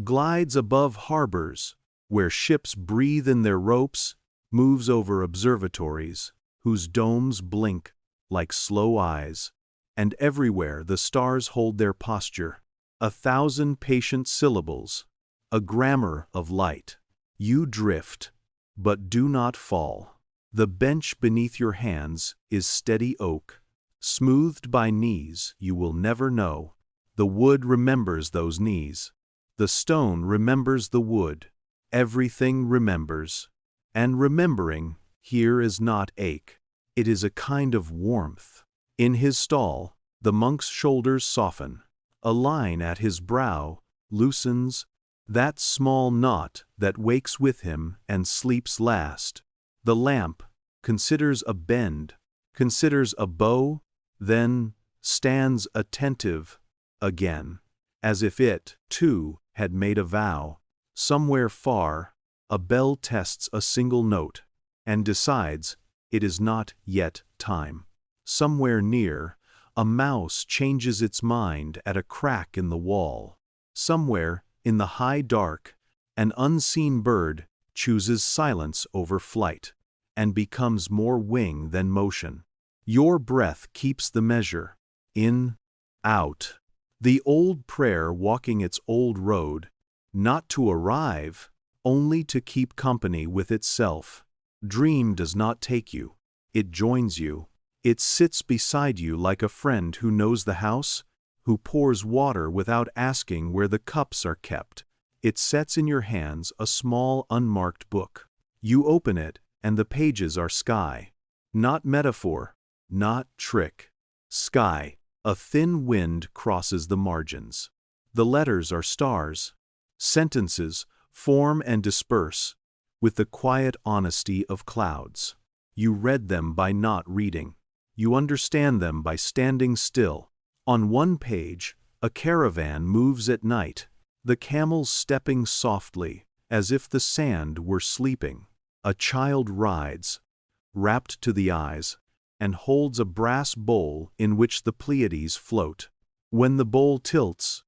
glides above harbors, where ships breathe in their ropes, moves over observatories, whose domes blink like slow eyes, and everywhere the stars hold their posture, 1,000 patient syllables, a grammar of light. You drift, but do not fall. The bench beneath your hands is steady oak, smoothed by knees you will never know. The wood remembers those knees. The stone remembers the wood. Everything remembers. And remembering here is not ache. It is a kind of warmth. In his stall, the monk's shoulders soften. A line at his brow loosens, that small knot that wakes with him and sleeps last. The lamp considers a bend, considers a bow, then stands attentive again, as if it, too, had made a vow. Somewhere far, a bell tests a single note, and decides it is not yet time. Somewhere near, a mouse changes its mind at a crack in the wall. Somewhere, in the high dark, an unseen bird chooses silence over flight, and becomes more wing than motion. Your breath keeps the measure. In, out. The old prayer walking its old road, not to arrive, only to keep company with itself. Dream does not take you. It joins you. It sits beside you like a friend who knows the house, who pours water without asking where the cups are kept. It sets in your hands a small unmarked book. You open it, and the pages are sky. Not metaphor, not trick. Sky. A thin wind crosses the margins. The letters are stars. Sentences form and disperse with the quiet honesty of clouds. You read them by not reading. You understand them by standing still. On one page, a caravan moves at night, the camels stepping softly, as if the sand were sleeping. A child rides, wrapped to the eyes, and holds a brass bowl in which the Pleiades float. When the bowl tilts,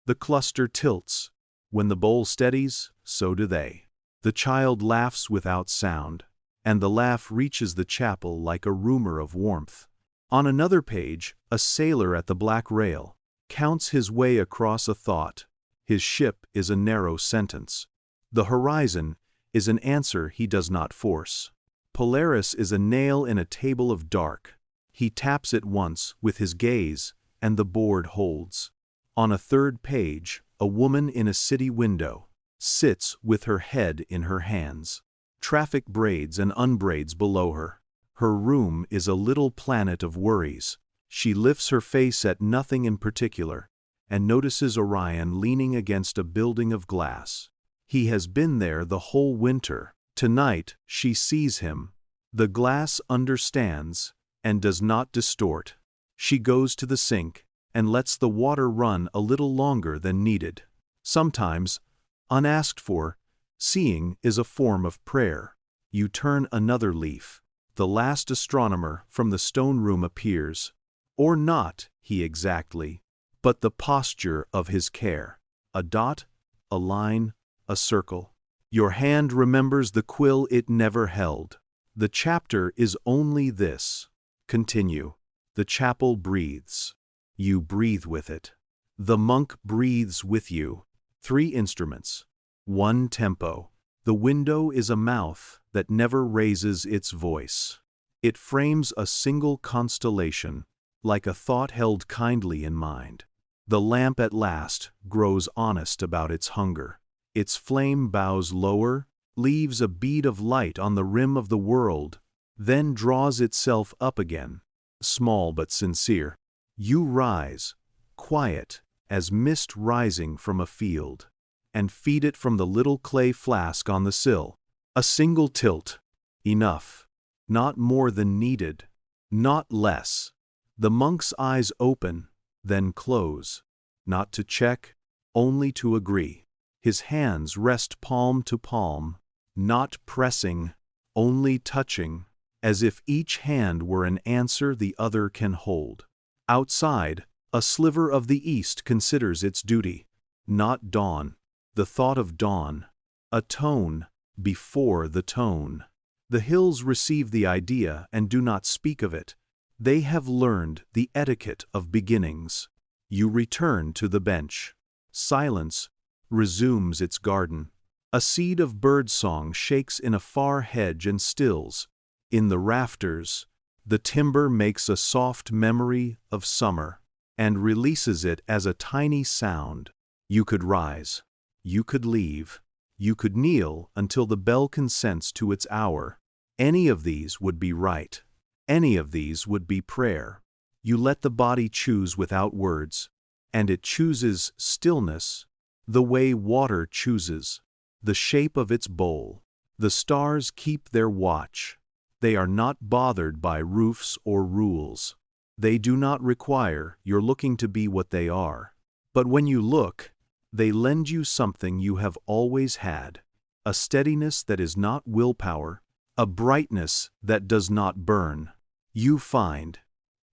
the cluster tilts. When the bowl steadies, so do they. The child laughs without sound, and the laugh reaches the chapel like a rumor of warmth. On another page, a sailor at the black rail counts his way across a thought. His ship is a narrow sentence. The horizon is an answer he does not force. Polaris is a nail in a table of dark. He taps it once with his gaze, and the board holds. On a third page, a woman in a city window sits with her head in her hands. Traffic braids and unbraids below her. Her room is a little planet of worries. She lifts her face at nothing in particular, and notices Orion leaning against a building of glass. He has been there the whole winter. Tonight she sees him. The glass understands and does not distort. She goes to the sink and lets the water run a little longer than needed. Sometimes, unasked for, seeing is a form of prayer. You turn another leaf. The last astronomer from the stone room appears. Or not he exactly, but the posture of his care. A dot, a line, a circle. Your hand remembers the quill it never held. The chapter is only this. Continue. The chapel breathes. You breathe with it. The monk breathes with you. 3 instruments. 1 tempo. The window is a mouth that never raises its voice. It frames a single constellation, like a thought held kindly in mind. The lamp at last grows honest about its hunger. Its flame bows lower, leaves a bead of light on the rim of the world, then draws itself up again, small but sincere. You rise, quiet as mist rising from a field, and feed it from the little clay flask on the sill. A single tilt. Enough. Not more than needed. Not less. The monk's eyes open, then close. Not to check, only to agree. His hands rest palm to palm, not pressing, only touching, as if each hand were an answer the other can hold. Outside, a sliver of the east considers its duty. Not dawn. The thought of dawn. A tone before the tone. The hills receive the idea and do not speak of it. They have learned the etiquette of beginnings. You return to the bench. Silence resumes its garden. A seed of birdsong shakes in a far hedge and stills. In the rafters, the timber makes a soft memory of summer and releases it as a tiny sound. You could rise. You could leave. You could kneel until the bell consents to its hour. Any of these would be right. Any of these would be prayer. You let the body choose without words, and it chooses stillness, the way water chooses, the shape of its bowl. The stars keep their watch. They are not bothered by roofs or rules. They do not require your looking to be what they are. But when you look, they lend you something you have always had, a steadiness that is not willpower, a brightness that does not burn. You find,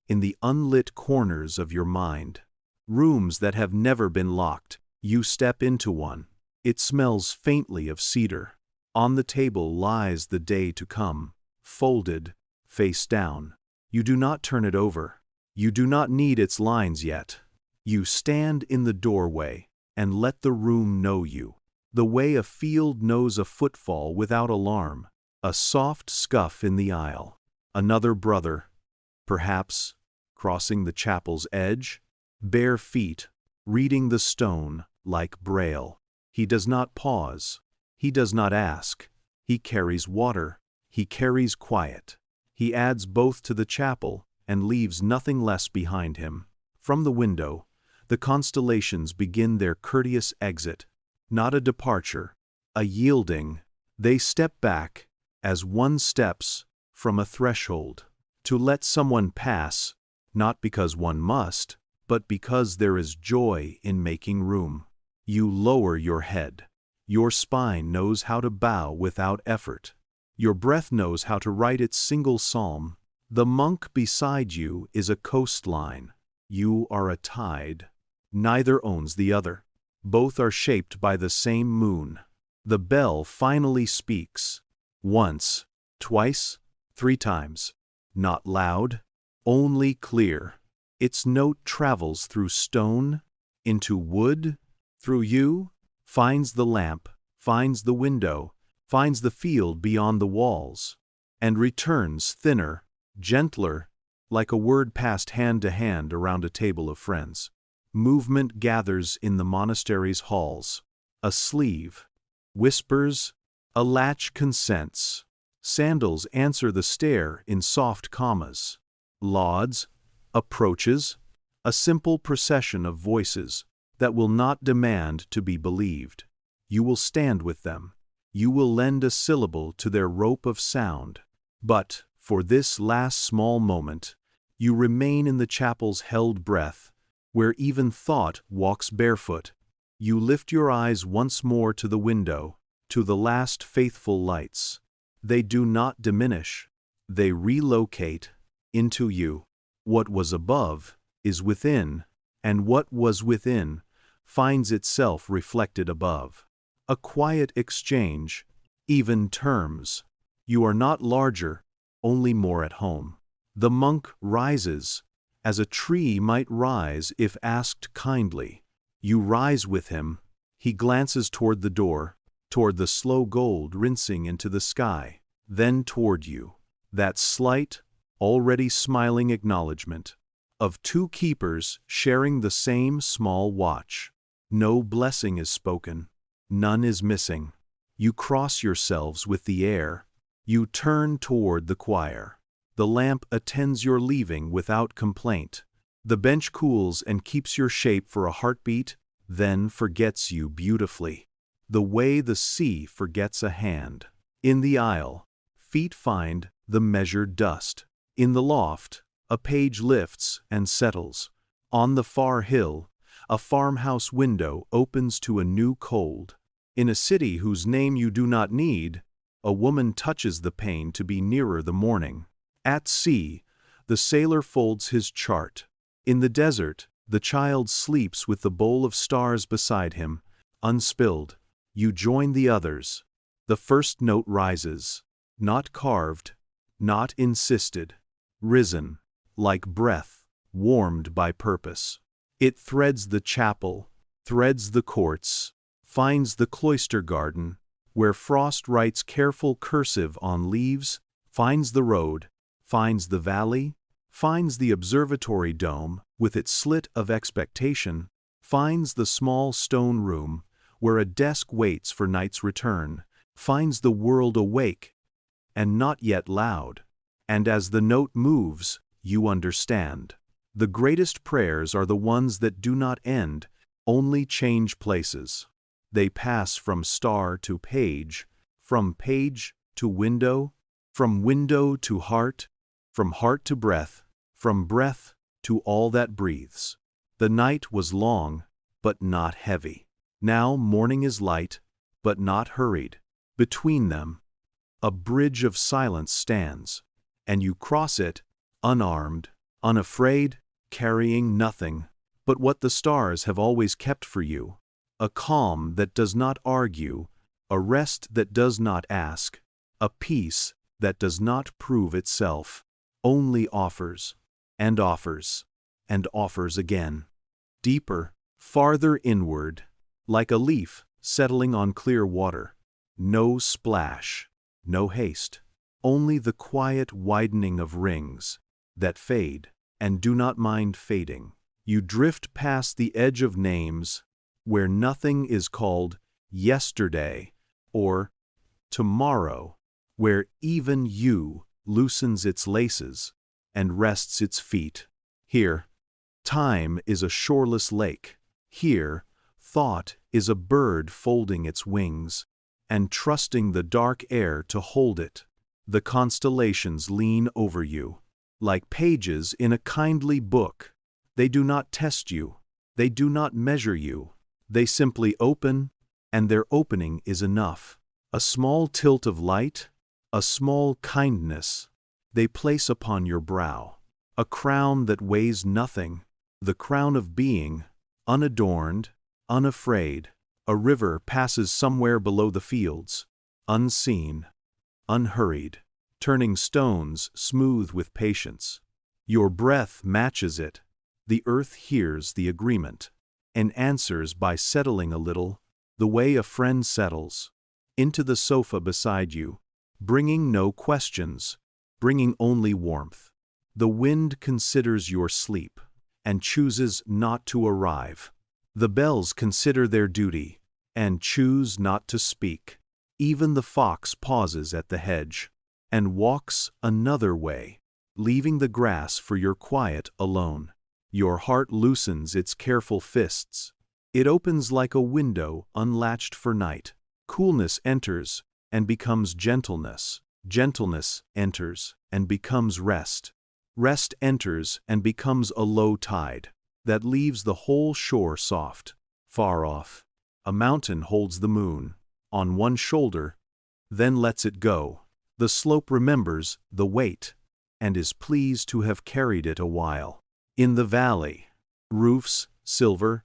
in the unlit corners of your mind, rooms that have never been locked. You step into one. It smells faintly of cedar. On the table lies the day to come, folded, face down. You do not turn it over. You do not need its lines yet. You stand in the doorway and let the room know you, the way a field knows a footfall without alarm, a soft scuff in the aisle. Another brother, perhaps, crossing the chapel's edge, bare feet, reading the stone like braille. He does not pause. He does not ask. He carries water. He carries quiet. He adds both to the chapel and leaves nothing less behind him. From the window, the constellations begin their courteous exit, not a departure, a yielding. They step back, as one steps from a threshold, to let someone pass, not because one must, but because there is joy in making room. You lower your head. Your spine knows how to bow without effort. Your breath knows how to write its single psalm. The monk beside you is a coastline. You are a tide. Neither owns the other. Both are shaped by the same moon. The bell finally speaks. Once, twice, 3 times. Not loud, only clear. Its note travels through stone, into wood, through you, finds the lamp, finds the window, finds the field beyond the walls, and returns thinner, gentler, like a word passed hand to hand around a table of friends. Movement gathers in the monastery's halls. A sleeve whispers, a latch consents. Sandals answer the stare in soft commas. Lauds, approaches, a simple procession of voices that will not demand to be believed. You will stand with them. You will lend a syllable to their rope of sound. But, for this last small moment, you remain in the chapel's held breath, where even thought walks barefoot. You lift your eyes once more to the window, to the last faithful lights. They do not diminish. They relocate into you. What was above is within, and what was within finds itself reflected above. A quiet exchange, even terms. You are not larger, only more at home. The monk rises, as a tree might rise if asked kindly. You rise with him. He glances toward the door, toward the slow gold rinsing into the sky, then toward you. That slight, already smiling acknowledgement of 2 keepers sharing the same small watch. No blessing is spoken. None is missing. You cross yourselves with the air. You turn toward the choir. The lamp attends your leaving without complaint. The bench cools and keeps your shape for a heartbeat, then forgets you beautifully, the way the sea forgets a hand. In the aisle, feet find the measured dust. In the loft, a page lifts and settles. On the far hill, a farmhouse window opens to a new cold. In a city whose name you do not need, a woman touches the pane to be nearer the morning. At sea, the sailor folds his chart. In the desert, the child sleeps with the bowl of stars beside him, unspilled. You join the others. The first note rises, not carved, not insisted, risen, like breath, warmed by purpose. It threads the chapel, threads the courts, finds the cloister garden, where frost writes careful cursive on leaves, finds the road, finds the valley, finds the observatory dome with its slit of expectation, finds the small stone room where a desk waits for night's return, finds the world awake and not yet loud. And as the note moves, you understand. The greatest prayers are the ones that do not end, only change places. They pass from star to page, from page to window, from window to heart, from heart to breath, from breath to all that breathes. The night was long, but not heavy. Now morning is light, but not hurried. Between them, a bridge of silence stands, and you cross it, unarmed, unafraid, carrying nothing but what the stars have always kept for you. A calm that does not argue, a rest that does not ask, a peace that does not prove itself, only offers, and offers, and offers again. Deeper, farther inward, like a leaf settling on clear water. No splash, no haste, only the quiet widening of rings that fade and do not mind fading. You drift past the edge of names where nothing is called yesterday or tomorrow, where even you loosens its laces and rests its feet. Here, time is a shoreless lake. Here, thought is a bird folding its wings and trusting the dark air to hold it. The constellations lean over you, like pages in a kindly book. They do not test you. They do not measure you. They simply open, and their opening is enough. A small tilt of light, a small kindness, they place upon your brow. A crown that weighs nothing, the crown of being, unadorned, unafraid. A river passes somewhere below the fields, unseen, unhurried, turning stones smooth with patience. Your breath matches it. The earth hears the agreement and answers by settling a little, the way a friend settles, into the sofa beside you, bringing no questions, bringing only warmth. The wind considers your sleep and chooses not to arrive. The bells consider their duty and choose not to speak. Even the fox pauses at the hedge and walks another way, leaving the grass for your quiet alone. Your heart loosens its careful fists. It opens like a window unlatched for night. Coolness enters and becomes gentleness. Gentleness enters and becomes rest. Rest enters and becomes a low tide that leaves the whole shore soft. Far off, a mountain holds the moon on one shoulder, then lets it go. The slope remembers the weight and is pleased to have carried it a while. In the valley, roofs silver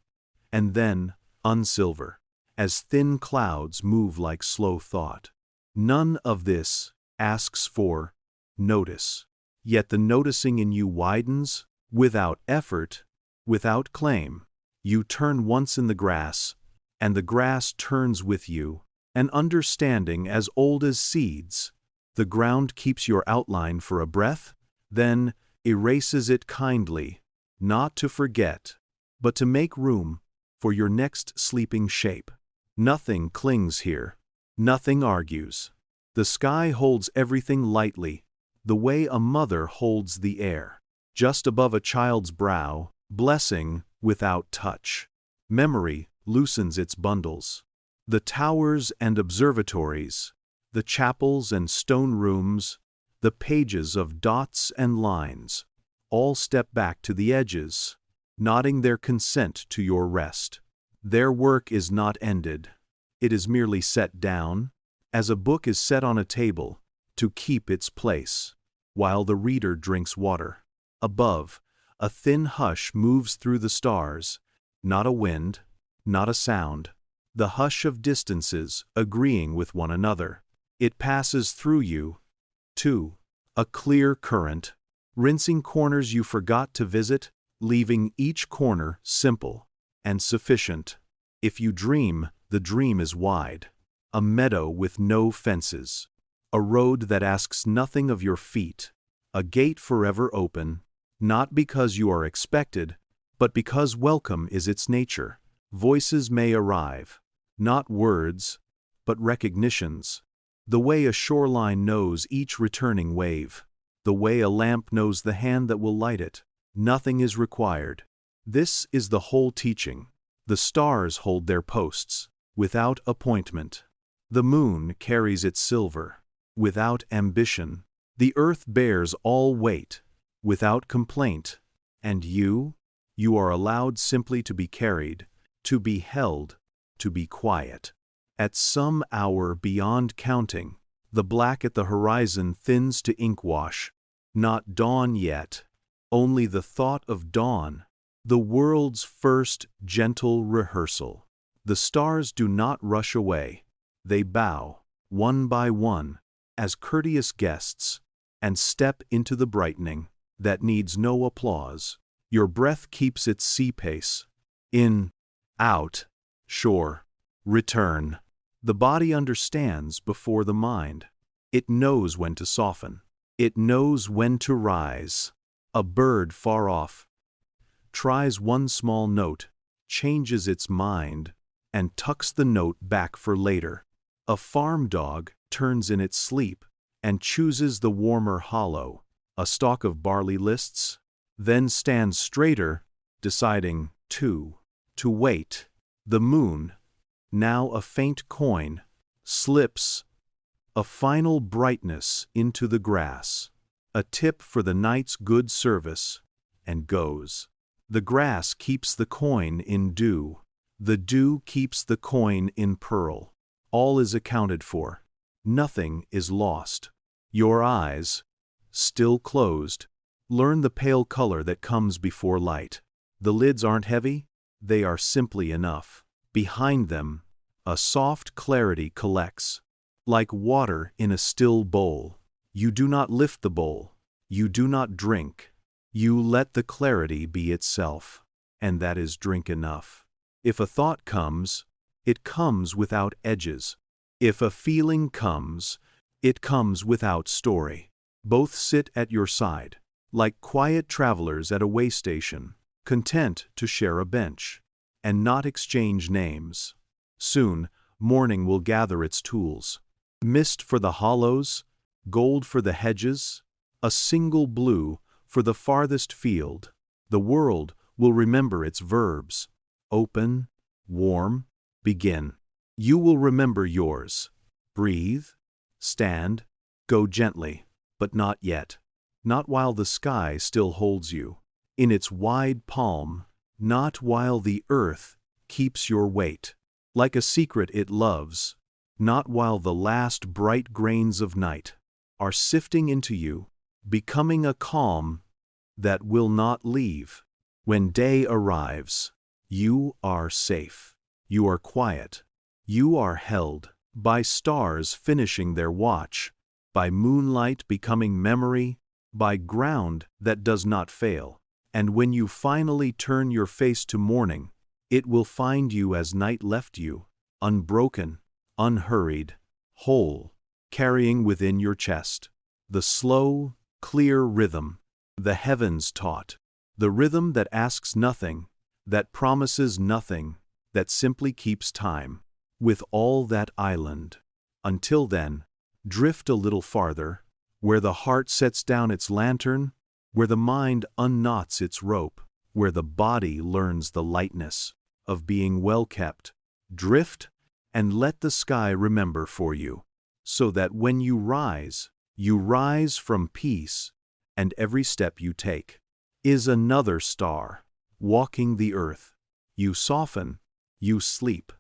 and then unsilver, as thin clouds move like slow thought. None of this asks for notice, yet the noticing in you widens without effort, without claim. You turn once in the grass, and the grass turns with you, an understanding as old as seeds. The ground keeps your outline for a breath, then erases it kindly, not to forget, but to make room for your next sleeping shape. Nothing clings here. Nothing argues. The sky holds everything lightly, the way a mother holds the air. Just above a child's brow, blessing without touch. Memory loosens its bundles. The towers and observatories, the chapels and stone rooms, the pages of dots and lines, all step back to the edges, nodding their consent to your rest. Their work is not ended. It is merely set down, as a book is set on a table, to keep its place, while the reader drinks water. Above, a thin hush moves through the stars, not a wind, not a sound, the hush of distances agreeing with one another. It passes through you, too, a clear current, rinsing corners you forgot to visit, leaving each corner simple and sufficient. If you dream, the dream is wide, a meadow with no fences, a road that asks nothing of your feet, a gate forever open, not because you are expected, but because welcome is its nature. Voices may arrive, not words, but recognitions. The way a shoreline knows each returning wave, the way a lamp knows the hand that will light it. Nothing is required. This is the whole teaching. The stars hold their posts, without appointment. The moon carries its silver, without ambition. The earth bears all weight, without complaint. And you are allowed simply to be carried, to be held, to be quiet. At some hour beyond counting, the black at the horizon thins to inkwash. Not dawn yet, only the thought of dawn, the world's first gentle rehearsal. The stars do not rush away. They bow, one by one, as courteous guests, and step into the brightening that needs no applause. Your breath keeps its sea pace. In, out, shore, return. The body understands before the mind. It knows when to soften. It knows when to rise. A bird far off tries one small note, changes its mind, and tucks the note back for later. A farm dog turns in its sleep and chooses the warmer hollow. A stalk of barley lists, then stands straighter, deciding to wait. The moon, now a faint coin, slips a final brightness into the grass, a tip for the night's good service, and goes. The grass keeps the coin in dew. The dew keeps the coin in pearl. All is accounted for. Nothing is lost. Your eyes, still closed, learn the pale color that comes before light. The lids aren't heavy, they are simply enough. Behind them, a soft clarity collects. Like water in a still bowl. You do not lift the bowl. You do not drink. You let the clarity be itself. And that is drink enough. If a thought comes, it comes without edges. If a feeling comes, it comes without story. Both sit at your side, like quiet travelers at a way station, content to share a bench, and not exchange names. Soon, morning will gather its tools. Mist for the hollows, gold for the hedges, a single blue for the farthest field. The world will remember its verbs. Open, warm, begin. You will remember yours. Breathe, stand, go gently, but not yet. Not while the sky still holds you in its wide palm, not while the earth keeps your weight. Like a secret it loves, not while the last bright grains of night are sifting into you, becoming a calm that will not leave. When day arrives, you are safe. You are quiet. You are held by stars finishing their watch, by moonlight becoming memory, by ground that does not fail. And when you finally turn your face to morning, it will find you as night left you, unbroken, unhurried, whole, carrying within your chest the slow, clear rhythm the heavens taught, the rhythm that asks nothing, that promises nothing, that simply keeps time with all that island. Until then, drift a little farther, where the heart sets down its lantern, where the mind unknots its rope, where the body learns the lightness of being well kept. Drift and let the sky remember for you, so that when you rise from peace, and every step you take is another star walking the earth. You soften, you sleep,